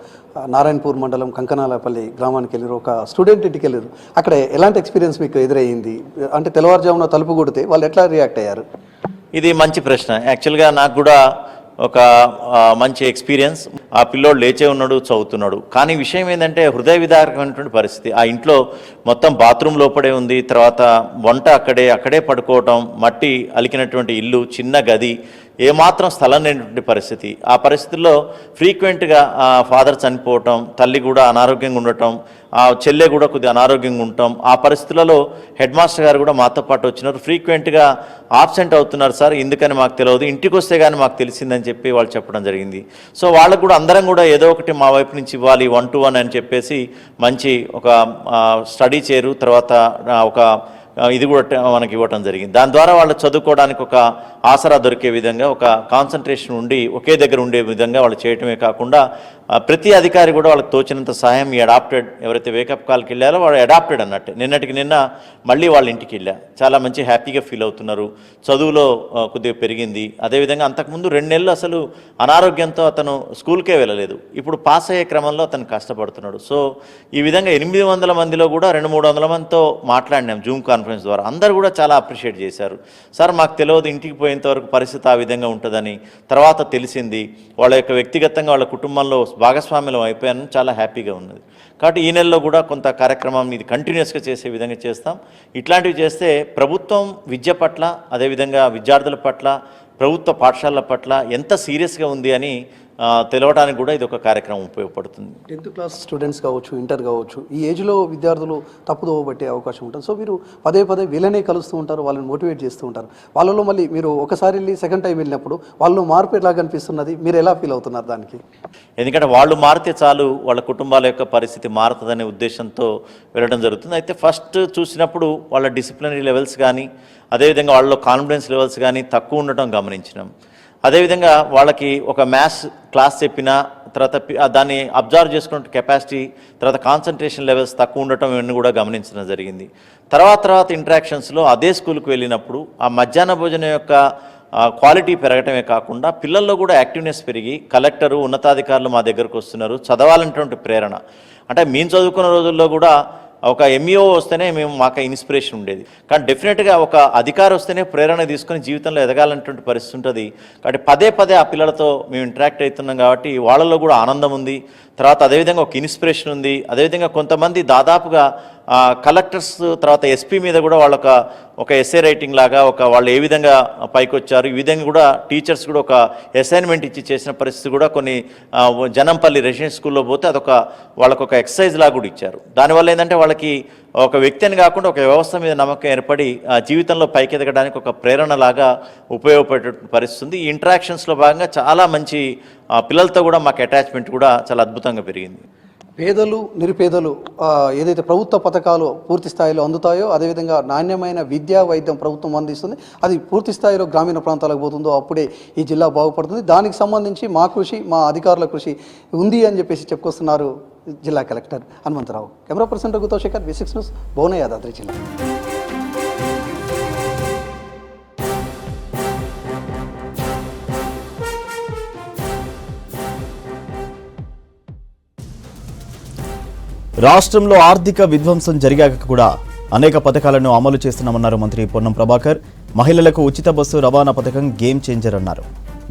నారాయణపూర్ మండలం కంకనాలపల్లి గ్రామానికి వెళ్ళారు, ఒక స్టూడెంట్ ఇంటికి వెళ్ళారు. అక్కడ ఎలాంటి ఎక్స్పీరియన్స్ మీకు ఎదురయ్యింది? అంటే తెల్లవారుజామున తలుపు కొడితే వాళ్ళు ఎట్లా రియాక్ట్ అయ్యారు? ఇది మంచి ప్రశ్న. యాక్చువల్గా నాకు కూడా ఒక మంచి ఎక్స్పీరియన్స్. ఆ పిల్లోడు లేచే ఉన్నాడు, చదువుతున్నాడు. కానీ విషయం ఏంటంటే హృదయ విదారకమైనటువంటి పరిస్థితి. ఆ ఇంట్లో మొత్తం బాత్రూమ్ లోపడే ఉంది, తర్వాత వంట అక్కడే పడుకోవటం, మట్టి అలికినటువంటి ఇల్లు, చిన్న గది, ఏమాత్రం స్థలం లేనటువంటి పరిస్థితి. ఆ పరిస్థితుల్లో ఫ్రీక్వెంట్గా ఫాదర్ చనిపోవటం, తల్లి కూడా అనారోగ్యంగా ఉండటం, ఆ చెల్లె కూడా కొద్దిగా అనారోగ్యంగా ఉండటం, ఆ పరిస్థితులలో హెడ్ మాస్టర్ గారు కూడా మాతో పాటు వచ్చినారు. ఫ్రీక్వెంట్గా ఆబ్సెంట్ అవుతున్నారు సార్, ఎందుకని మాకు తెలియదు, ఇంటికి వస్తే కానీ మాకు తెలిసిందని చెప్పి వాళ్ళు చెప్పడం జరిగింది. సో వాళ్ళకు కూడా అందరం కూడా ఏదో ఒకటి మా వైపు నుంచి ఇవ్వాలి 1-to-1 అని చెప్పేసి మంచి ఒక స్టడీ చైరు, తర్వాత ఒక ఇది కూడా మనకి ఇవ్వటం జరిగింది. దాని ద్వారా వాళ్ళు చదువుకోవడానికి ఒక ఆసరా దొరికే విధంగా, ఒక కాన్సన్ట్రేషన్ ఉండి ఒకే దగ్గర ఉండే విధంగా వాళ్ళు చేయటమే కాకుండా ప్రతి అధికారి కూడా వాళ్ళకి తోచినంత సహాయం ఈ అడాప్టెడ్ ఎవరైతే వేకప్ కాల్కి వెళ్ళారో వాళ్ళు అడాప్టెడ్ అన్నట్టు. నిన్నటికి నిన్న మళ్ళీ వాళ్ళ ఇంటికి వెళ్ళా, చాలా మంచి హ్యాపీగా ఫీల్ అవుతున్నారు. చదువులో కొద్దిగా పెరిగింది. అదేవిధంగా అంతకుముందు 2 నెలలు అసలు అనారోగ్యంతో అతను స్కూల్కే వెళ్ళలేదు. ఇప్పుడు పాస్ అయ్యే క్రమంలో అతను కష్టపడుతున్నాడు. సో ఈ విధంగా 800 మందిలో కూడా 200-300 మందితో మాట్లాడినాం జూమ్ కాన్ఫరెన్స్ ద్వారా. అందరూ కూడా చాలా అప్రిషియేట్ చేశారు. సార్ మాకు తెలియదు ఇంటికి పోయేంత వరకు పరిస్థితి ఆ విధంగా ఉంటుందని, తర్వాత తెలిసింది. వాళ్ళ యొక్క వ్యక్తిగతంగా వాళ్ళ కుటుంబంలో భాగస్వామ్యం అయిపోయాను, చాలా హ్యాపీగా ఉన్నది. కాబట్టి ఈ నెలలో కూడా కొంత కార్యక్రమం ఇది కంటిన్యూస్గా చేసే విధంగా చేస్తాం. ఇట్లాంటివి చేస్తే ప్రభుత్వం విద్య పట్ల, అదేవిధంగా విద్యార్థుల పట్ల, ప్రభుత్వ పాఠశాలల పట్ల ఎంత సీరియస్గా ఉంది అని తెలవడానికి కూడా ఇది ఒక కార్యక్రమం ఉపయోగపడుతుంది. 10th క్లాస్ స్టూడెంట్స్ కావచ్చు, ఇంటర్ కావచ్చు, ఈ ఏజ్లో విద్యార్థులు తప్పుదోవ పట్టే అవకాశం ఉంటుంది. సో మీరు పదే వీళ్ళనే కలుస్తూ ఉంటారు, వాళ్ళని మోటివేట్ చేస్తూ ఉంటారు. వాళ్ళలో మళ్ళీ మీరు ఒకసారి వెళ్ళి సెకండ్ టైం వెళ్ళినప్పుడు వాళ్ళు మార్పు ఎలా కనిపిస్తున్నది, మీరు ఎలా ఫీల్ అవుతున్నారు దానికి? ఎందుకంటే వాళ్ళు మారితే చాలు వాళ్ళ కుటుంబాల యొక్క పరిస్థితి మారుతుందనే ఉద్దేశంతో వెళ్ళడం జరుగుతుంది. అయితే ఫస్ట్ చూసినప్పుడు వాళ్ళ డిసిప్లినరీ లెవెల్స్ కానీ, అదేవిధంగా వాళ్ళలో కాన్ఫిడెన్స్ లెవెల్స్ కానీ తక్కువ ఉండటం గమనించినాం. అదేవిధంగా వాళ్ళకి ఒక మ్యాథ్స్ క్లాస్ చెప్పిన తర్వాత దాన్ని అబ్జర్వ్ చేసుకునే కెపాసిటీ, తర్వాత కాన్సన్ట్రేషన్ లెవెల్స్ తక్కువ ఉండటం ఇవన్నీ కూడా గమనించడం జరిగింది. తర్వాత ఇంటరాక్షన్స్లో అదే స్కూల్కి వెళ్ళినప్పుడు ఆ మధ్యాహ్న భోజనం యొక్క క్వాలిటీ పెరగటమే కాకుండా పిల్లల్లో కూడా యాక్టివ్నెస్ పెరిగి కలెక్టరు, ఉన్నతాధికారులు మా దగ్గరకు వస్తున్నారు, చదవాలనేటువంటి ప్రేరణ. అంటే మేము చదువుకున్న రోజుల్లో కూడా ఒక ఎంఈఓ వస్తేనే మాకు ఇన్స్పిరేషన్ ఉండేది, కానీ డెఫినెట్గా ఒక అధికారి వస్తేనే ప్రేరణ తీసుకొని జీవితంలో ఎదగాలనేటువంటి పరిస్థితి ఉంటుంది. కాబట్టి పదే ఆ పిల్లలతో మేము ఇంటరాక్ట్ అవుతున్నాం కాబట్టి వాళ్ళలో కూడా ఆనందం ఉంది. తర్వాత అదేవిధంగా ఒక ఇన్స్పిరేషన్ ఉంది. అదేవిధంగా కొంతమంది దాదాపుగా కలెక్టర్స్ తర్వాత ఎస్పీ మీద కూడా వాళ్ళ ఒక ఎస్ఏ రైటింగ్ లాగా వాళ్ళు ఏ విధంగా పైకి వచ్చారు, ఈ విధంగా కూడా టీచర్స్ కూడా ఒక అసైన్మెంట్ ఇచ్చి చేసిన పరిస్థితి కూడా కొన్ని జనంపల్లి రెసిడెన్షియల్ స్కూల్లో పోతే అదొక వాళ్ళకొక ఎక్సర్సైజ్ లాగా కూడా ఇచ్చారు. దానివల్ల ఏంటంటే వాళ్ళకి ఒక వ్యక్తి అని కాకుండా ఒక వ్యవస్థ మీద నమ్మకం ఏర్పడి జీవితంలో పైకి ఎదగడానికి ఒక ప్రేరణలాగా ఉపయోగపడే పరిస్థితుంది. ఈ ఇంటరాక్షన్స్లో భాగంగా చాలా మంచి పిల్లలతో కూడా మాకు అటాచ్మెంట్ కూడా చాలా అద్భుతంగా పెరిగింది. పేదలు, నిరుపేదలు ఏదైతే ప్రభుత్వ పథకాలు పూర్తి స్థాయిలో అందుతాయో, అదేవిధంగా నాణ్యమైన విద్యా వైద్యం ప్రభుత్వం అందిస్తుంది, అది పూర్తి స్థాయిలో గ్రామీణ ప్రాంతాలకు పోతుందో అప్పుడే ఈ జిల్లా బాగుపడుతుంది. దానికి సంబంధించి మా కృషి, మా అధికారుల కృషి ఉంది అని చెప్పేసి చెప్పుకొస్తున్నారు జిల్లా కలెక్టర్ హనుమంతరావు. కెమెరా పర్సన్ రఘుతో శేఖర్, V6 న్యూస్, భువన, యాదాద్రి జిల్లా. రాష్ట్రంలో ఆర్థిక విధ్వంసం జరిగాక కూడా అనేక పథకాలను అమలు చేస్తున్నామన్నారు మంత్రి పొన్నం ప్రభాకర్. మహిళలకు ఉచిత బస్సు రవాణా పథకం గేమ్ చేంజర్ అన్నారు.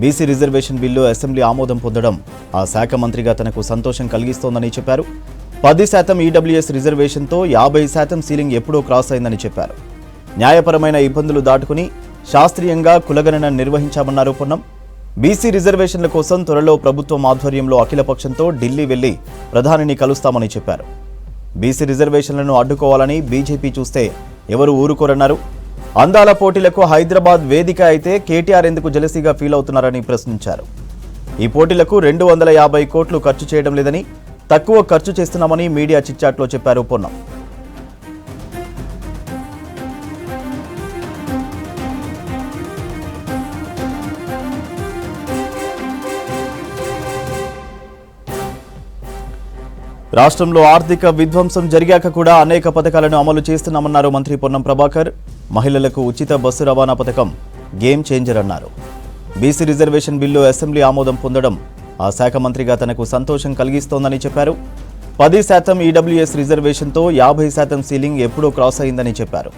బీసీ రిజర్వేషన్ బిల్లు అసెంబ్లీ ఆమోదం పొందడం ఆ శాఖ మంత్రిగా తనకు సంతోషం కలిగిస్తోందని చెప్పారు. 10% ఈడబ్ల్యూఎస్ రిజర్వేషన్తో 50% సీలింగ్ ఎప్పుడో క్రాస్ అయిందని చెప్పారు. న్యాయపరమైన ఇబ్బందులు దాటుకుని శాస్త్రీయంగా కులగణన నిర్వహించామన్నారు పొన్నం. బీసీ రిజర్వేషన్ల కోసం త్వరలో ప్రభుత్వం ఆధ్వర్యంలో అఖిలపక్షంతో ఢిల్లీ వెళ్లి ప్రధానిని కలుస్తామని చెప్పారు. బీసీ రిజర్వేషన్లను అడ్డుకోవాలని బీజేపీ చూస్తే ఎవరు ఊరుకోరన్నారు. అందాల పోటీలకు హైదరాబాద్ వేదిక అయితే కేటీఆర్ ఎందుకు జెలసీగా ఫీల్ అవుతున్నారని ప్రశ్నించారు. ఈ పోటీలకు 250 కోట్లు ఖర్చు చేయడం లేదని, తక్కువ ఖర్చు చేస్తున్నామని మీడియా చిట్చాట్లో చెప్పారు పొన్నం. రాష్ట్రంలో ఆర్థిక విధ్వంసం జరిగాక కూడా అనేక పథకాలను అమలు చేస్తున్నామన్నారు మంత్రి పొన్నం ప్రభాకర్. మహిళలకు ఉచిత బస్సు రవాణా పథకం గేమ్ చేంజర్ అన్నారు. బీసీ రిజర్వేషన్ బిల్లు అసెంబ్లీ ఆమోదం పొందడం ఆ శాఖ మంత్రిగా తనకు సంతోషం కలిగిస్తోందని చెప్పారు. 10% ఈడబ్ల్యూఎస్ రిజర్వేషన్తో 50% సీలింగ్ ఎప్పుడో క్రాస్ అయిందని చెప్పారు.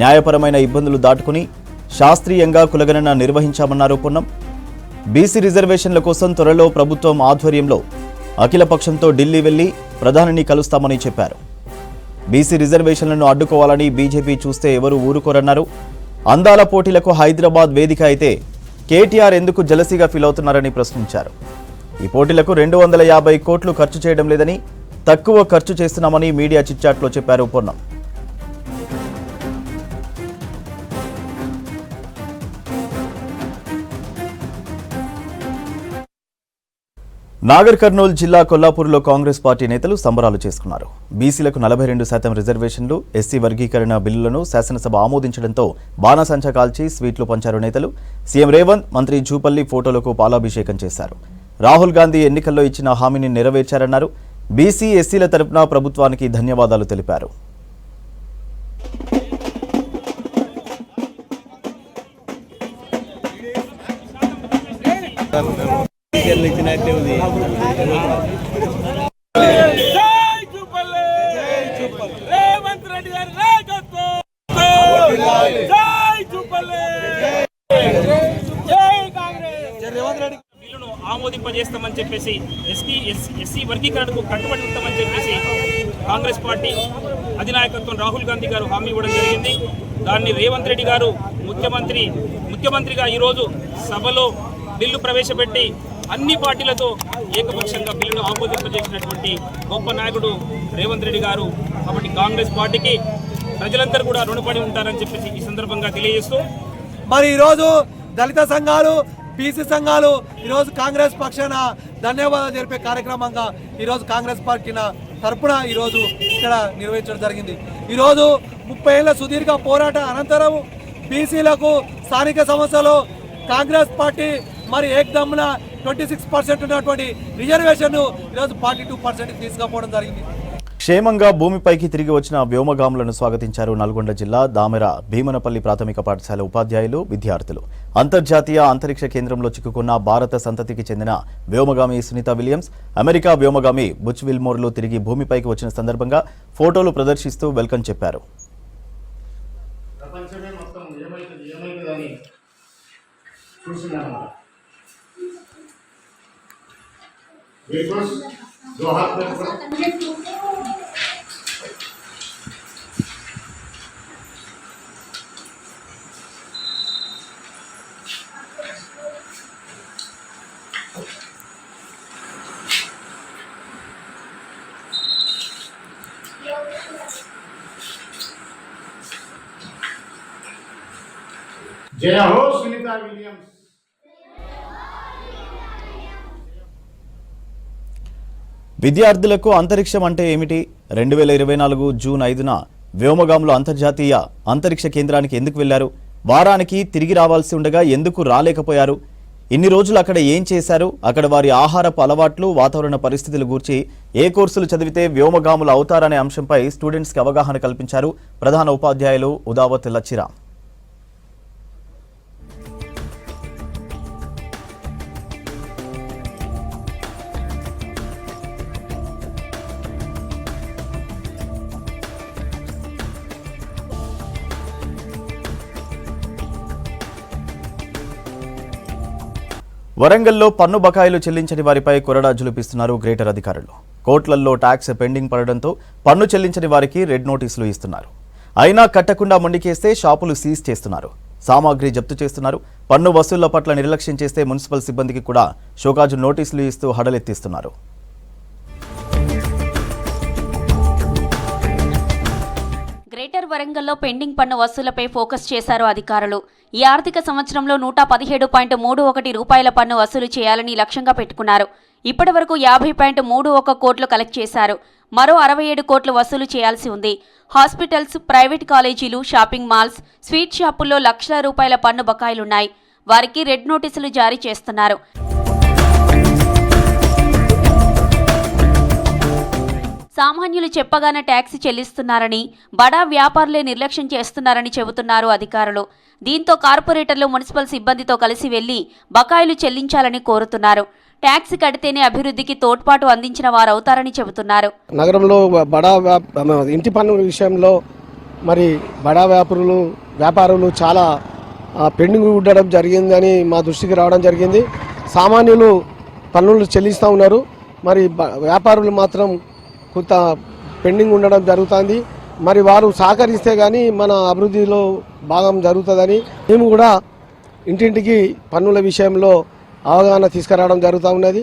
న్యాయపరమైన ఇబ్బందులు దాటుకుని శాస్త్రీయంగా కులగణన నిర్వహించామన్నారు పొన్నం. బీసీ రిజర్వేషన్ల కోసం త్వరలో ప్రభుత్వం ఆధ్వర్యంలో అఖిలపక్షంతో ఢిల్లీ వెళ్లి ప్రధానిని కలుస్తామని చెప్పారు. బీసీ రిజర్వేషన్లను అడ్డుకోవాలని బీజేపీ చూస్తే ఎవరు ఊరుకోరన్నారు. అందాల పోటీలకు హైదరాబాద్ వేదిక అయితే కేటీఆర్ ఎందుకు జలసీగా ఫీల్ అవుతున్నారని ప్రశ్నించారు. ఈ పోటీలకు 250 కోట్లు ఖర్చు చేయడం లేదని, తక్కువ ఖర్చు చేస్తున్నామని మీడియా చిట్చాట్లో చెప్పారు పొన్నం. నాగర్ కర్నూలు జిల్లా కొల్లాపూర్లో కాంగ్రెస్ పార్టీ నేతలు సంబరాలు చేసుకున్నారు. బీసీలకు 42% రిజర్వేషన్లు, ఎస్సీ వర్గీకరణ బిల్లులను శాసనసభ ఆమోదించడంతో బాణసంచా కాల్చి స్వీట్లు పంచారు నేతలు. సీఎం రేవంత్, మంత్రి జూపల్లి ఫోటోలకు పాలాభిషేకం చేశారు. రాహుల్ గాంధీ ఎన్నికల్లో ఇచ్చిన హామీని నెరవేర్చారన్నారు. బీసీ, ఎస్సీల తరపున ప్రభుత్వానికి ధన్యవాదాలు తెలిపారు. బిల్లును ఆమోదింపజేస్తామని చెప్పేసి, ఎస్సీ వర్గీకరణకు కట్టుబడి ఉంటామని చెప్పేసి కాంగ్రెస్ పార్టీ అధినాయకత్వం రాహుల్ గాంధీ గారు హామీ ఇవ్వడం జరిగింది. దాన్ని రేవంత్ రెడ్డి గారు ముఖ్యమంత్రిగా ఈరోజు సభలో బిల్లు ప్రవేశపెట్టి అన్ని పార్టీలతో ఏకపక్షంగా బిల్లును ఆమోదింపజేసినటువంటి గొప్ప నాయకుడు రేవంత్ రెడ్డి గారు. కాబట్టి కాంగ్రెస్ పార్టీకి ప్రజలందరూ కూడా రుణపడి ఉంటారని చెప్పేసి ఈ సందర్భంగా తెలియజేస్తూ, మరి ఈరోజు దళిత సంఘాలు, బీసీ సంఘాలు ఈరోజు కాంగ్రెస్ పక్షాన ధన్యవాదాలు జరిపే కార్యక్రమంగా ఈరోజు కాంగ్రెస్ పార్టీ తరపున ఈరోజు ఇక్కడ నిర్వహించడం జరిగింది. ఈరోజు 30 ఏళ్ల సుదీర్ఘ పోరాట అనంతరం బీసీలకు స్థానిక సంస్థలు కాంగ్రెస్ పార్టీ మరి ఏకదమ్మున 26% ఉన్నటువంటి రిజర్వేషన్ను ఈరోజు 42% తీసుకుపోవడం జరిగింది. క్షేమంగా భూమిపైకి తిరిగి వచ్చిన వ్యోమగాములను స్వాగతించారు నల్గొండ జిల్లా దామెర భీమనపల్లి ప్రాథమిక పాఠశాల ఉపాధ్యాయులు, విద్యార్థులు. అంతర్జాతీయ అంతరిక్ష కేంద్రంలో చిక్కుకున్న భారత సంతతికి చెందిన వ్యోమగామి సునీత విలియమ్స్, అమెరికా వ్యోమగామి బుచ్ విల్మోర్లు తిరిగి భూమిపైకి వచ్చిన సందర్భంగా ఫోటోలు ప్రదర్శిస్తూ వెల్కమ్ చెప్పారు. జయ హో సునీత విలియమ్స్. విద్యార్థులకు అంతరిక్షం అంటే ఏమిటి? 2024 జూన్ 5న వ్యోమగాములు అంతర్జాతీయ అంతరిక్ష కేంద్రానికి ఎందుకు వెళ్లారు? వారానికి తిరిగి రావాల్సి ఉండగా ఎందుకు రాలేకపోయారు? ఇన్ని రోజులు అక్కడ ఏం చేశారు? అక్కడ వారి ఆహారపు అలవాట్లు, వాతావరణ పరిస్థితుల గురించి ఏ కోర్సులు చదివితే వ్యోమగాములు అవుతారనే అంశంపై స్టూడెంట్స్కి అవగాహన కల్పించారు ప్రధాన ఉపాధ్యాయులు ఉదావత్ లచ్చిరామ్. వరంగల్లో పన్ను బకాయిలు చెల్లించని వారిపై కొరడా జులిపిస్తున్నారు గ్రేటర్ అధికారులు. కోట్లల్లో ట్యాక్స్ పెండింగ్ పడడంతో పన్ను చెల్లించని వారికి రెడ్ నోటీసులు ఇస్తున్నారు. అయినా కట్టకుండా మొండికేస్తే షాపులు సీజ్ చేస్తున్నారు, సామాగ్రి జప్తు చేస్తున్నారు. పన్ను వసూళ్ల పట్ల నిర్లక్ష్యం చేస్తే మున్సిపల్ సిబ్బందికి కూడా షోకాజు నోటీసులు ఇస్తూ హడలెత్తిస్తున్నారు. గ్రేటర్ వరంగల్లో పెండింగ్ పన్ను వసూలపై ఫోకస్ చేశారు అధికారులు. ఈ ఆర్థిక సంవత్సరంలో 117.31 రూపాయల పన్ను వసూలు చేయాలని లక్ష్యంగా పెట్టుకున్నారు. ఇప్పటి వరకు 50.31 కోట్లు కలెక్ట్ చేశారు. మరో 67 కోట్లు వసూలు చేయాల్సి ఉంది. హాస్పిటల్స్, ప్రైవేట్ కాలేజీలు, షాపింగ్ మాల్స్, స్వీట్ షాపుల్లో లక్షల రూపాయల పన్ను బకాయిలున్నాయి. వారికి రెడ్ నోటీసులు జారీ చేస్తున్నారు. సామాన్యులు చెప్పగానే ట్యాక్స్ చెల్లిస్తున్నారని, బడా వ్యాపారులే నిర్లక్ష్యం చేస్తున్నారని చెబుతున్నారు అధికారులు. దీంతో కార్పొరేటర్లు మున్సిపల్ సిబ్బందితో కలిసి వెళ్లి బకాయిలు చెల్లించాలని కోరుతున్నారు. ట్యాక్స్ కడితేనే అభివృద్ధికి తోడ్పాటు అందించిన వారవుతారని చెబుతున్నారు. నగరంలో బడా ఇంటి పన్ను విషయంలో మరి బడా వ్యాపారులు చాలా పెండింగ్ ఉండడం జరిగిందని మా దృష్టికి రావడం జరిగింది. సామాన్యులు పన్నులు చెల్లిస్తూ ఉన్నారు, మరి వ్యాపారులు మాత్రం కొంత పెండింగ్ ఉండడం జరుగుతుంది. మరి వారు సహకరిస్తే కానీ మన అభివృద్ధిలో భాగం జరుగుతుందని మేము కూడా ఇంటింటికి పన్నుల విషయంలో అవగాహన తీసుకురావడం జరుగుతూ ఉన్నది.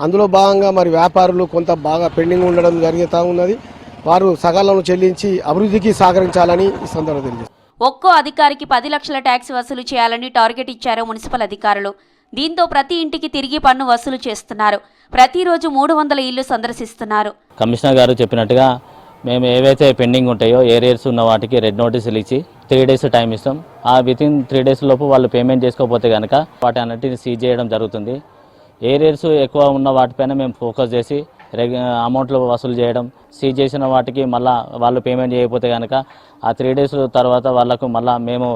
అందులో భాగంగా మరి వ్యాపారులు కొంత బాగా పెండింగ్ ఉండడం జరుగుతూ ఉన్నది. వారు సకాలంలో చెల్లించి అభివృద్ధికి సహకరించాలని ఈ సందర్భంగా తెలియజేస్తారు. ఒక్కో అధికారికి 10 లక్షల ట్యాక్స్ వసూలు చేయాలని టార్గెట్ ఇచ్చారు మున్సిపల్ అధికారులు. దీంతో ప్రతి ఇంటికి తిరిగి పన్ను వసూలు చేస్తున్నారు. ప్రతిరోజు 300 ఇళ్లు సందర్శిస్తున్నారు. కమిషనర్ గారు చెప్పినట్టుగా మేము ఏవైతే పెండింగ్ ఉంటాయో ఏరియర్స్ ఉన్న వాటికి రెడ్ నోటీసులు ఇచ్చి 3 days టైం ఇస్తాం. ఆ వితిన్ 3 days లోపు వాళ్ళు పేమెంట్ చేసుకోకపోతే కనుక వాటి అన్నిటిని సీజ్ చేయడం జరుగుతుంది. ఏరియర్స్ ఎక్కువ ఉన్న వాటిపైన మేము ఫోకస్ చేసి అమౌంట్లు వసూలు చేయడం, సీజ్ చేసిన వాటికి మళ్ళీ వాళ్ళు పేమెంట్ చేయకపోతే కనుక ఆ 3 days తర్వాత వాళ్ళకు మళ్ళీ మేము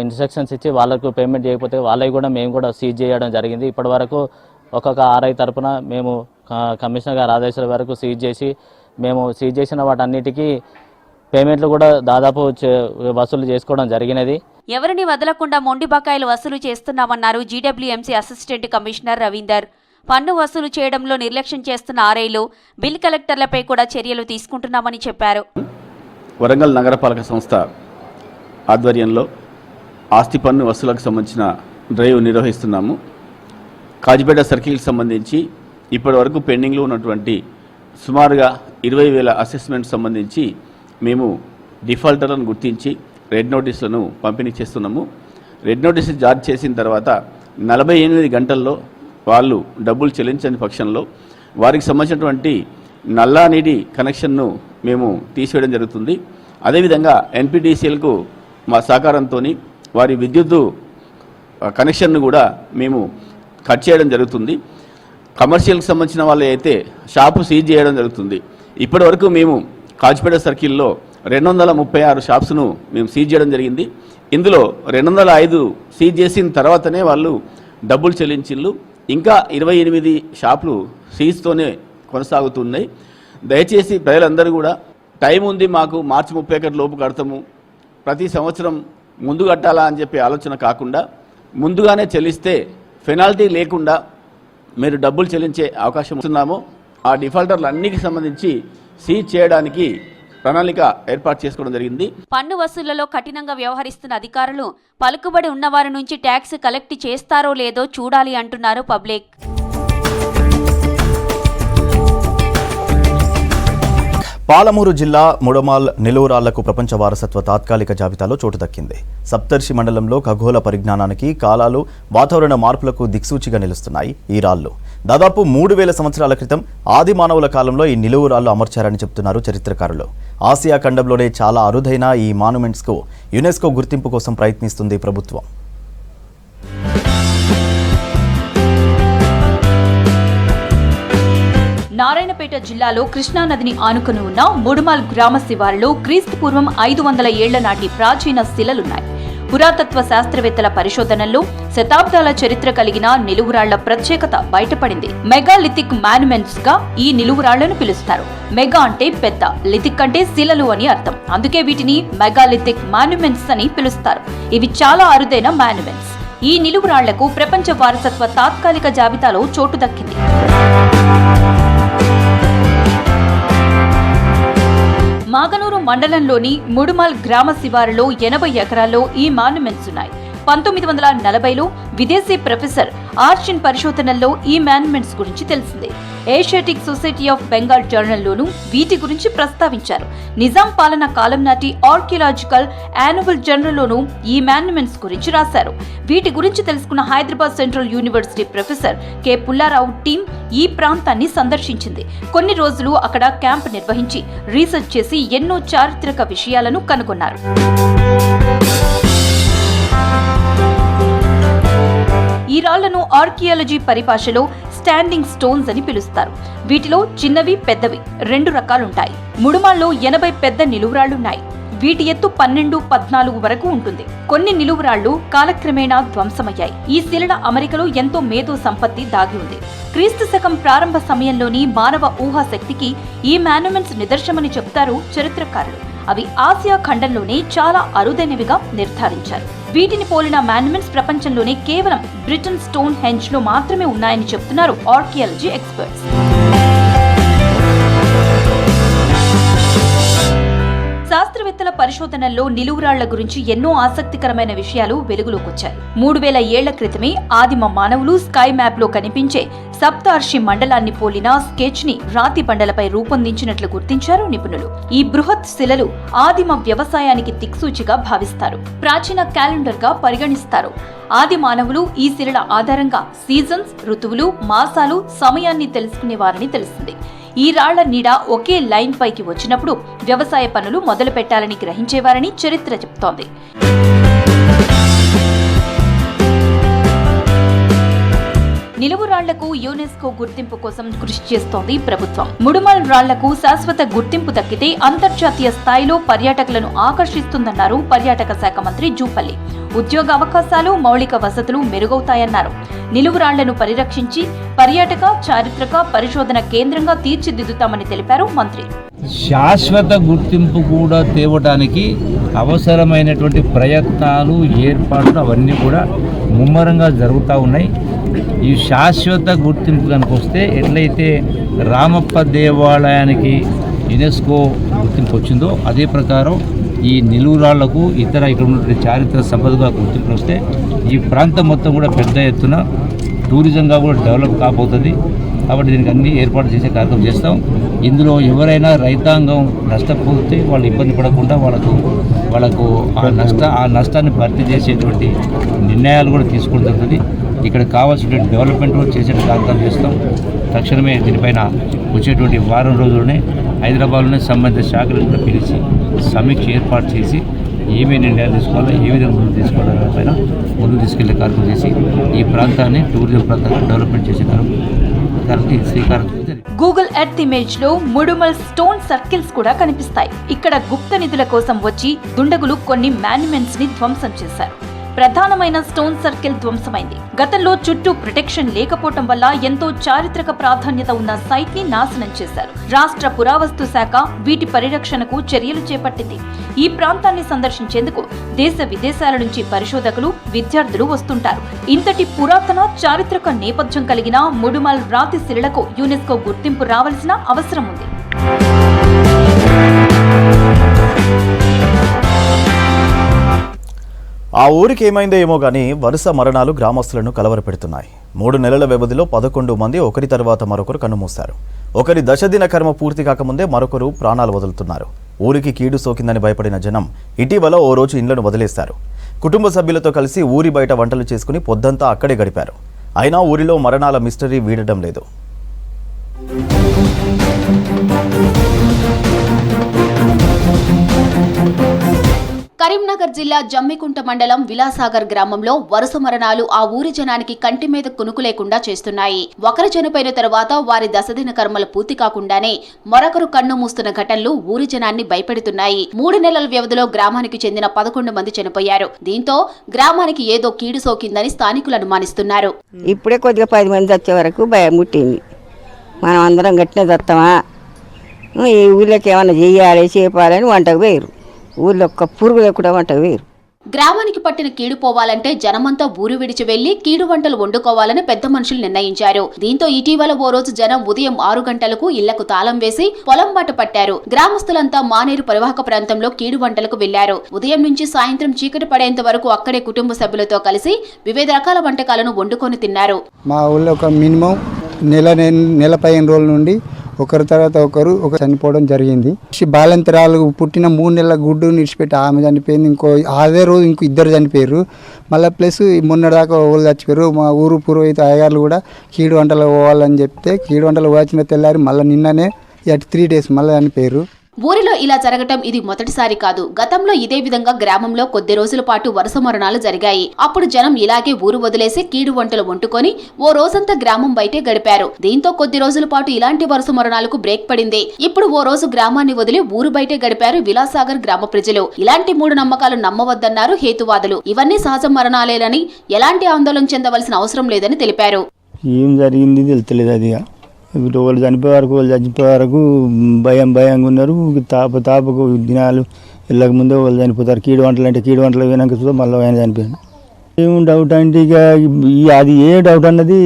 ఇన్స్ట్రక్షన్స్ ఇచ్చి వాళ్ళకు పేమెంట్ చేయకపోతే వాళ్ళకి కూడా మేము కూడా సీజ్ చేయడం జరిగింది. ఇప్పటి వరకు ఒక్కొక్క ఆర్ఐ తరపున మేము కమిషనర్ గారి ఆదేశాల వరకు సీజ్ చేసి మేము సీజ్ చేసిన వాటన్నిటికీ పేమెంట్లు కూడా దాదాపు వసూలు చేసుకోవడం జరిగినది. ఎవరిని వదలకుండా మొండి బకాయిలు వసూలు చేస్తున్నామన్నారు జీడబ్ల్యూఎంసీ అసిస్టెంట్ కమిషనర్ రవీందర్. పన్ను వసూలు చేయడంలో నిర్లక్ష్యం చేస్తున్న ఆర్ఐలు, బిల్ కలెక్టర్లపై కూడా చర్యలు తీసుకుంటున్నామని చెప్పారు. వరంగల్ నగరపాలక సంస్థ ఆధ్వర్యంలో ఆస్తి పన్ను వసూలకు సంబంధించిన డ్రైవ్ నిర్వహిస్తున్నాము. కాజిపేట సర్కిల్కి సంబంధించి ఇప్పటి వరకు పెండింగ్లో ఉన్నటువంటి సుమారుగా 20,000 అసెస్మెంట్ సంబంధించి మేము డిఫాల్టర్లను గుర్తించి రెడ్ నోటీసులను పంపిణీ చేస్తున్నాము. రెడ్ నోటీసులు జారీ చేసిన తర్వాత 48 గంటల్లో వాళ్ళు డబ్బులు చెల్లించని పక్షంలో వారికి సంబంధించినటువంటి నల్లా నీటి కనెక్షన్ను మేము తీసివేయడం జరుగుతుంది. అదేవిధంగా ఎన్పిడిసిఎల్కు మా సహకారంతో వారి విద్యుత్ కనెక్షన్ను కూడా మేము కట్ చేయడం జరుగుతుంది. కమర్షియల్కి సంబంధించిన వాళ్ళు అయితే షాపు సీజ్ చేయడం జరుగుతుంది. ఇప్పటి వరకు మేము కాజిపేట సర్కిల్లో 236 షాప్స్ను మేము సీజ్ చేయడం జరిగింది. ఇందులో 205 సీజ్ చేసిన తర్వాతనే వాళ్ళు డబ్బులు చెల్లించిళ్ళు. ఇంకా 28 షాపులు సీజ్తోనే కొనసాగుతున్నాయి. దయచేసి ప్రజలందరూ కూడా టైం ఉంది, మాకు మార్చి 31 లోపు కడతాము, ప్రతి సంవత్సరం ముందు కట్టాలా అని చెప్పి ఆలోచన కాకుండా ముందుగానే చెల్లిస్తే పెనాల్టీ లేకుండా మీరు డబ్బులు చెల్లించే అవకాశం ఇస్తున్నాము. ఆ డిఫాల్టర్లు అన్నిటికి సంబంధించి సీజ్ చేయడానికి ప్రణాళిక ఏర్పాటు చేసుకోవడం జరిగింది. పన్ను వసూళ్లలో కఠినంగా వ్యవహరిస్తున్న అధికారులు పలుకుబడి ఉన్నవారి నుంచి ట్యాక్స్ కలెక్ట్ చేస్తారో లేదో చూడాలి అంటున్నారు పబ్లిక్. పాలమూరు జిల్లా ముడమాల్ నిలువురాళ్లకు ప్రపంచ వారసత్వ తాత్కాలిక జాబితాలో చోటు దక్కింది. సప్తర్షి మండలంలో ఖగోళ పరిజ్ఞానానికి, కాలాలు, వాతావరణ మార్పులకు దిక్సూచిగా నిలుస్తున్నాయి ఈ రాళ్లు. దాదాపు 3000 సంవత్సరాల క్రితం ఆది మానవుల కాలంలో ఈ నిలువురాళ్లు అమర్చారని చెప్తున్నారు చరిత్రకారులు. ఆసియా ఖండంలోనే చాలా అరుదైన ఈ మాన్యుమెంట్స్కు యునెస్కో గుర్తింపు కోసం ప్రయత్నిస్తుంది ప్రభుత్వం. నారాయణపేట జిల్లాలో కృష్ణానదిని ఆనుకుని ఉన్న ముడుమాల్ గ్రామ శివారులో క్రీస్తు పూర్వం 500 ఏళ్ల నాటి ప్రాచీన శిలలున్నాయి. పురాతత్వ శాస్త్రవేత్తల పరిశోధనల్లో శతాబ్దాల చరిత్ర కలిగిన నిలువురాళ్ల ప్రత్యేకత బయటపడింది. మెగాలిథిక్ మాన్యుమెంట్స్ గా ఈ నిలువురాళ్లను పిలుస్తారు. మెగా అంటే పెద్ద, లిథిక్ అంటే శిలలు అని అర్థం. అందుకే వీటిని మెగాలిథిక్ మాన్యుమెంట్స్ అని పిలుస్తారు. ఇవి చాలా అరుదైన మాన్యుమెంట్స్. ఈ నిలువురాళ్లకు ప్రపంచ వారసత్వ తాత్కాలిక జాబితాలో చోటు దక్కింది. మాగనూరు మండలంలోని ముడుమాల్ గ్రామ శివారులో 80 ఎకరాల్లో ఈ మాన్యుమెంట్స్ ఉన్నాయి. 1940లో విదేశీ ప్రొఫెసర్ ఆర్చిన్ పరిశోధనల్లో ఈ మాన్యుమెంట్స్ గురించి తెలిసిందే. ఏషియాటిక్ సొసైటీ ఆఫ్ బెంగాల్ జర్నల్లోనూ వీటి గురించి ప్రస్తావించారు. నిజాం పాలన కాలం నాటి ఆర్కియలాజికల్ యాన్యువల్ జర్నల్లోనూ ఈ మాన్యుమెంట్స్ గురించి రాశారు. వీటి గురించి తెలుసుకున్న Hyderabad central university professor K Pullarao team ఈ ప్రాంతాన్ని సందర్శించింది. కొన్ని రోజులు అక్కడ క్యాంప్ నిర్వహించి రీసెర్చ్ చేసి ఎన్నో చారిత్రక విషయాలను కనుగొన్నారు. ఈ రాళ్లను ఆర్కియాలజీ పరిభాషలో స్టాండింగ్ స్టోన్స్ అని పిలుస్తారు. వీటిలో చిన్నవి, పెద్దవి 2 రకాలుంటాయి. ముడుమాల్లో 80 పెద్ద నిలువురాళ్లున్నాయి. వీటి ఎత్తు 12-14 వరకు ఉంటుంది. కొన్ని నిలువురాళ్లు కాలక్రమేణా ధ్వంసమయ్యాయి. ఈ శిలల అమరికలో ఎంతో మేధో సంపత్తి దాగి ఉంది. క్రీస్తు శకం ప్రారంభ సమయంలోని మానవ ఊహాశక్తికి ఈ మాన్యుమెంట్స్ నిదర్శనమని చెప్తారు చరిత్రకారులు. అవి ఆసియా ఖండంలోనే చాలా అరుదైనవిగా నిర్ధారించారు. వీటిని పోలిన మాన్యుమెంట్స్ ప్రపంచంలోనే కేవలం బ్రిటన్ స్టోన్ హెంజ్ లో మాత్రమే ఉన్నాయని చెప్తున్నారు ఆర్కియాలజీ ఎక్స్పర్ట్స్. శాస్త్రవేత్తల పరిశోధనల్లో నిలువురాళ్ల గురించి ఎన్నో ఆసక్తికరమైన విషయాలు వెలుగులోకొచ్చాయి. 3000 ఏళ్ల క్రితమే ఆదిమ మానవులు స్కై మ్యాప్ లో కనిపించే సప్తార్షి మండలాన్ని పోలిన స్కెచ్ ని రాతి బండలపై రూపొందించినట్లు గుర్తించారు నిపుణులు. ఈ బృహత్ శిలలు ఆదిమ వ్యవసాయానికి దిక్సూచిగా భావిస్తారు, ప్రాచీన క్యాలెండర్ గా పరిగణిస్తారు. ఆది మానవులు ఈ శిలల ఆధారంగా సీజన్స్, ఋతువులు, మాసాలు, సమయాన్ని తెలుసుకునేవారని తెలిసింది. ఈ రాళ్ల నీడ ఒకే లైన్ పైకి వచ్చినప్పుడు వ్యవసాయ పనులు మొదలు పెట్టాలని గ్రహించేవారని చరిత్ర చెప్తోంది. నిలువు రాళ్లకు యునెస్కో గుర్తింపు కోసం కృషి చేస్తోంది ప్రభుత్వం. ముడుమల్ రాళ్లకు శాశ్వత గుర్తింపు దక్కితే అంతర్జాతీయ స్థాయిలో పర్యాటకులను ఆకర్షిస్తుందన్నారు పర్యాటక శాఖ మంత్రి జూపల్లి. ఉద్యోగ అవకాశాలు, మౌలిక వసతులు మెరుగవుతాయన్నారు. నిలువు రాళ్లను పరిరక్షించి పర్యాటక, చారిత్రక, పరిశోధన కేంద్రంగా తీర్చిదిద్దుతామని తెలిపారు మంత్రి. శాశ్వత గుర్తింపు కూడా తేవడానికి అవసరమైనటువంటి ప్రయత్నాలు, ఏర్పాట్లు అవన్నీ కూడా ముమ్మరంగా జరుగుతూ ఉన్నాయి. ఈ శాశ్వత గుర్తింపు కనుక వస్తే ఎట్లయితే రామప్ప దేవాలయానికి యునెస్కో గుర్తింపు వచ్చిందో అదే ప్రకారం ఈ నిలువురాళ్లకు ఇతర ఇక్కడ ఉన్నటువంటి చారిత్రక సంపదగా గుర్తింపు వస్తే ఈ ప్రాంతం మొత్తం కూడా పెద్ద ఎత్తున టూరిజంగా కూడా డెవలప్ కాబోతుంది. కాబట్టి దీనికి అన్ని ఏర్పాటు చేసే కార్యక్రమం చేస్తాం. ఇందులో ఎవరైనా రైతాంగం నష్టపోతే వాళ్ళు ఇబ్బంది పడకుండా వాళ్ళకు ఆ నష్టాన్ని భర్తీ చేసేటువంటి నిర్ణయాలు కూడా తీసుకోవడం జరుగుతుంది. ఇక్కడ కావాల్సినటువంటి డెవలప్మెంట్ కూడా చేసే కార్యక్రమం చేస్తాం. తక్షణమే దీనిపైన వచ్చేటువంటి వారం రోజుల్లోనే హైదరాబాద్లోనే సంబంధిత శాఖలను కూడా పిలిచి సమీక్ష ఏర్పాటు చేసి ఏమేమి నిర్ణయాలు తీసుకోవాలో, ఏ విధంగా ముందుకు తీసుకోవడం పైన ముందుకు తీసుకెళ్లే కార్యక్రమం చేసి ఈ ప్రాంతాన్ని టూరిజం ప్రాంతంగా డెవలప్మెంట్ చేసే కార్యక్రమానికి శ్రీకారం. గూగుల్ ఎర్త్ ఇమేజ్ లో ముడుమల్ స్టోన్ సర్కిల్స్ కూడా కనిపిస్తాయి. ఇక్కడ గుప్త నిధుల కోసం వచ్చి దుండగులు కొన్ని మాన్యుమెంట్స్ ని ధ్వంసం చేశారు. ప్రధానమైన స్టోన్ సర్కిల్ ధ్వంసమైంది. గతంలో చుట్టూ ప్రొటెక్షన్ లేకపోవటం వల్ల ఎంతో చారిత్రక ప్రాధాన్యత ఉన్న సైట్ ని నాశనం చేశారు. రాష్ట్ర పురావస్తు శాఖ వీటి పరిరక్షణకు చర్యలు చేపట్టింది. ఈ ప్రాంతాన్ని సందర్శించేందుకు దేశ విదేశాల నుంచి పరిశోధకులు, విద్యార్థులు వస్తుంటారు. ఇంతటి పురాతన చారిత్రక నేపథ్యం కలిగిన ముడుమల్ రాతి శిలలకు యునెస్కో గుర్తింపు రావాల్సిన అవసరం ఉంది. ఆ ఊరికి ఏమైందో ఏమో కానీ వరుస మరణాలు గ్రామస్తులను కలవరపెడుతున్నాయి. 3 నెలల వ్యవధిలో 11 మంది ఒకరి తర్వాత మరొకరు కన్నుమూశారు. ఒకరి దశదిన కర్మ పూర్తి కాకముందే మరొకరు ప్రాణాలు వదులుతున్నారు. ఊరికి కీడు సోకిందని భయపడిన జనం ఇటీవల ఓ రోజు ఇండ్లను వదిలేశారు. కుటుంబ సభ్యులతో కలిసి ఊరి బయట వంటలు చేసుకుని పొద్దంతా అక్కడే గడిపారు. అయినా ఊరిలో మరణాల మిస్టరీ వీడడం లేదు. కరీంనగర్ జిల్లా జమ్మికుంట మండలం విలాసాగర్ గ్రామంలో వరుస మరణాలు ఆ ఊరి జనానికి కంటి మీద కునుకు లేకుండా చేస్తున్నాయి. ఒకరు చనిపోయిన తర్వాత వారి దశదిన కర్మలు పూర్తి కాకుండానే మరొకరు కన్ను మూస్తున్న ఘటనలు ఊరి జనాన్ని భయపెడుతున్నాయి. 3 నెలల వ్యవధిలో గ్రామానికి చెందిన 11 మంది చనిపోయారు. దీంతో గ్రామానికి ఏదో కీడు సోకిందని స్థానికులు అనుమానిస్తున్నారు. ఇప్పుడే కొద్దిగా 10 మంది వచ్చే వరకు భయం ముట్టింది. మనం అందరం గట్టిన దత్తమా, ఈ ఊళ్ళోకి ఏమైనా చెయ్యాలి చేపాలని వంటకు వేయరు. ఊళ్ళో ఒక్క పురుగు లేకుండా వంటకు వేయరు. గ్రామానికి పట్టిన కీడు పోవాలంటే జనమంతా ఊరు విడిచి వెళ్లి కీడు వంటలు వండుకోవాలని పెద్ద మనుషులు నిర్ణయించారు. దీంతో ఇటీవల ఓ రోజు జనం ఉదయం 6 గంటలకు ఇళ్లకు తాళం వేసి పొలం బాట పట్టారు. గ్రామస్తులంతా మానేరు పరివాహక ప్రాంతంలో కీడు వంటలకు వెళ్లారు. ఉదయం నుంచి సాయంత్రం చీకటి పడేంత వరకు అక్కడే కుటుంబ సభ్యులతో కలిసి వివిధ రకాల వంటకాలను వండుకొని తిన్నారు. మా ఊళ్ళో ఒక మినిమం నెల 15 రోజుల నుండి ఒకరి తర్వాత ఒకరు చనిపోవడం జరిగింది. బాలంతరాలు పుట్టిన 3 నెలల గుడ్డు నిడిచిపెట్టి ఆమె చనిపోయింది. అదే రోజు ఇంకో 2 చనిపోయారు. మళ్ళీ ప్లస్ మొన్నటిదాకా వాళ్ళు చచ్చిపోయారు. మా ఊరు పురోహిత అయ్యగారులు కూడా కీడు వంటలు పోవాలని చెప్తే కీడు వంటలు పోవాల్సిన తెల్లారి మళ్ళీ నిన్ననే 3 days మళ్ళీ చనిపోయారు. ఊరిలో ఇలా జరగటం ఇది మొదటిసారి కాదు. గతంలో ఇదే విధంగా గ్రామంలో కొద్ది రోజుల పాటు వరుస మరణాలు జరిగాయి. అప్పుడు జనం ఇలాగే ఊరు వదిలేసి కీడు వంటలు వండుకొని ఓ రోజంతా గ్రామం బయటే గడిపారు. దీంతో కొద్ది రోజుల పాటు ఇలాంటి వరుస మరణాలకు బ్రేక్ పడింది. ఇప్పుడు ఓ రోజు గ్రామాన్ని వదిలి ఊరు బయటే గడిపారు విలాసాగర్ గ్రామ ప్రజలు. ఇలాంటి మూఢనమ్మకాలు నమ్మవద్దన్నారు హేతువాదులు. ఇవన్నీ సహజ మరణాలేనని, ఎలాంటి ఆందోళన చెందవలసిన అవసరం లేదని తెలిపారు. ఏం జరిగింది తెలుస్తలేదు. అది వాళ్ళు చనిపోయే వరకు భయంగా ఉన్నారు. తాపకు దినాలు వెళ్ళక ముందే వాళ్ళు చనిపోతారు. కీడు వంటలు అంటే కీడు వంటలు వినాక చూద్దాం మళ్ళీ ఆయన చనిపోయాడు. ఏం డౌట్ అంటే ఇక అది ఏ డౌట్ అన్నది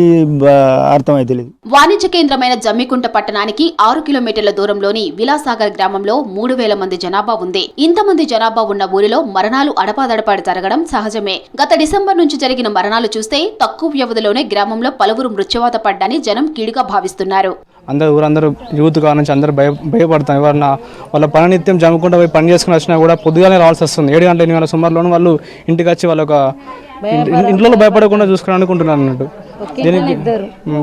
అర్థమైతే లేదు. వాణిజ్య కేంద్రమైన జమ్మికుంట పట్టణానికి 6 కిలోమీటర్ల దూరంలోని విలాసాగర్ గ్రామంలో 3,000 మంది జనాభా ఉంది. ఇంతమంది జనాభా ఉన్న ఊరిలో మరణాలు అడపాదడపాడు జరగడం సహజమే. గత డిసెంబర్ నుంచి జరిగిన మరణాలు చూస్తే తక్కువ వ్యవధిలోనే గ్రామంలో పలువురు మృత్యువాత పడ్డాని జనం కీడుగా భావిస్తున్నారు. ఊరందరూ యూత్ కానుంచి అందరూ భయపడతాం. ఎవరన్నా వాళ్ళ పని నిత్యం జమ్ముకుంటూ పోయి పని చేసుకుని వచ్చినా కూడా పొద్దుగానే రావాల్సి వస్తుంది. 7 గంటల 8 గంటల సుమారులోనే వాళ్ళు ఇంటికి వచ్చి వాళ్ళ ఇంట్లో భయపడకుండా చూసుకుని అనుకుంటున్నారు అన్నట్టు.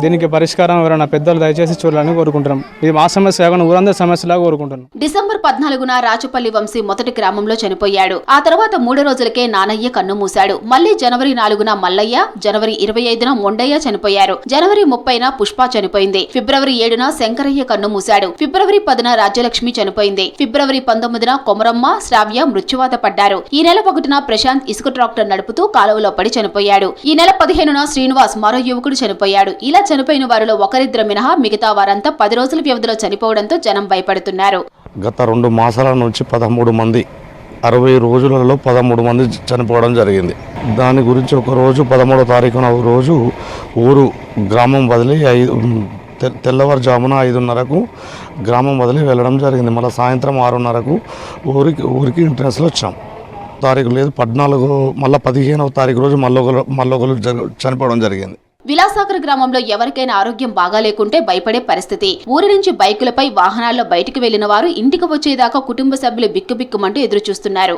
దీనికి పరిష్కారం ఎవరైనా పెద్దలు దయచేసి చూడాలని కోరుకుంటున్నాం. ఇది మా సమస్య కాకుండా ఊరందరి సమస్యలాగా కోరుకుంటున్నాం. డిసెంబర్ 14న రాచపల్లి వంశీ మొదటి గ్రామంలో చనిపోయాడు. ఆ తర్వాత 3 రోజులకే నానయ్య కన్ను మూశాడు. మళ్లీ జనవరి 4న మల్లయ్య, జనవరి 25న మొండయ్య చనిపోయారు. జనవరి 30న పుష్ప చనిపోయింది. ఫిబ్రవరి 7న శంకరయ్య కన్ను మూశాడు. ఫిబ్రవరి 10న రాజ్యలక్ష్మి చనిపోయింది. ఫిబ్రవరి 19న కొమరమ్మ, శ్రావ్య మృత్యువాత పడ్డారు. ఈ నెల 1న ప్రశాంత్ ఇసుక ట్రాక్టర్ నడుపుతూ కాలువలో పడి చనిపోయాడు. ఈ నెల 15న శ్రీనివాస్ మరో యువకుడు చనిపోయాడు. ఇలా చనిపోయిన వారిలో ఒకరిద్దరు మినహా మిగతా వారంతా 10 రోజుల వ్యవధిలో చనిపోవడంతో జనం భయపడుతున్నారు. గత 2 మాసాల నుంచి 13 మంది 60 రోజులలో 13 మంది చనిపోవడం జరిగింది. దాని గురించి ఒక రోజు 13వ తారీఖున ఒక రోజు గ్రామం వదిలి తెల్లవారుజామున 5:30కు గ్రామం వదిలి వెళ్ళడం జరిగింది. మళ్ళీ సాయంత్రం 6:30కు ఊరికి ఎంట్రన్స్లో వచ్చాం. తారీఖు లేదు 14 మళ్ళీ 15వ తారీఖు రోజు మళ్ళొకరు చనిపోవడం జరిగింది. విలాసాగర్ గ్రామంలో ఎవరికైనా ఆరోగ్యం బాగాలేకుంటే భయపడే పరిస్థితి. ఊరి నుంచి బైకులపై వాహనాల్లో బయటకు వెళ్లిన వారు ఇంటికి వచ్చేదాకా కుటుంబ సభ్యులు బిక్కుబిక్కుమంటూ ఎదురు చూస్తున్నారు.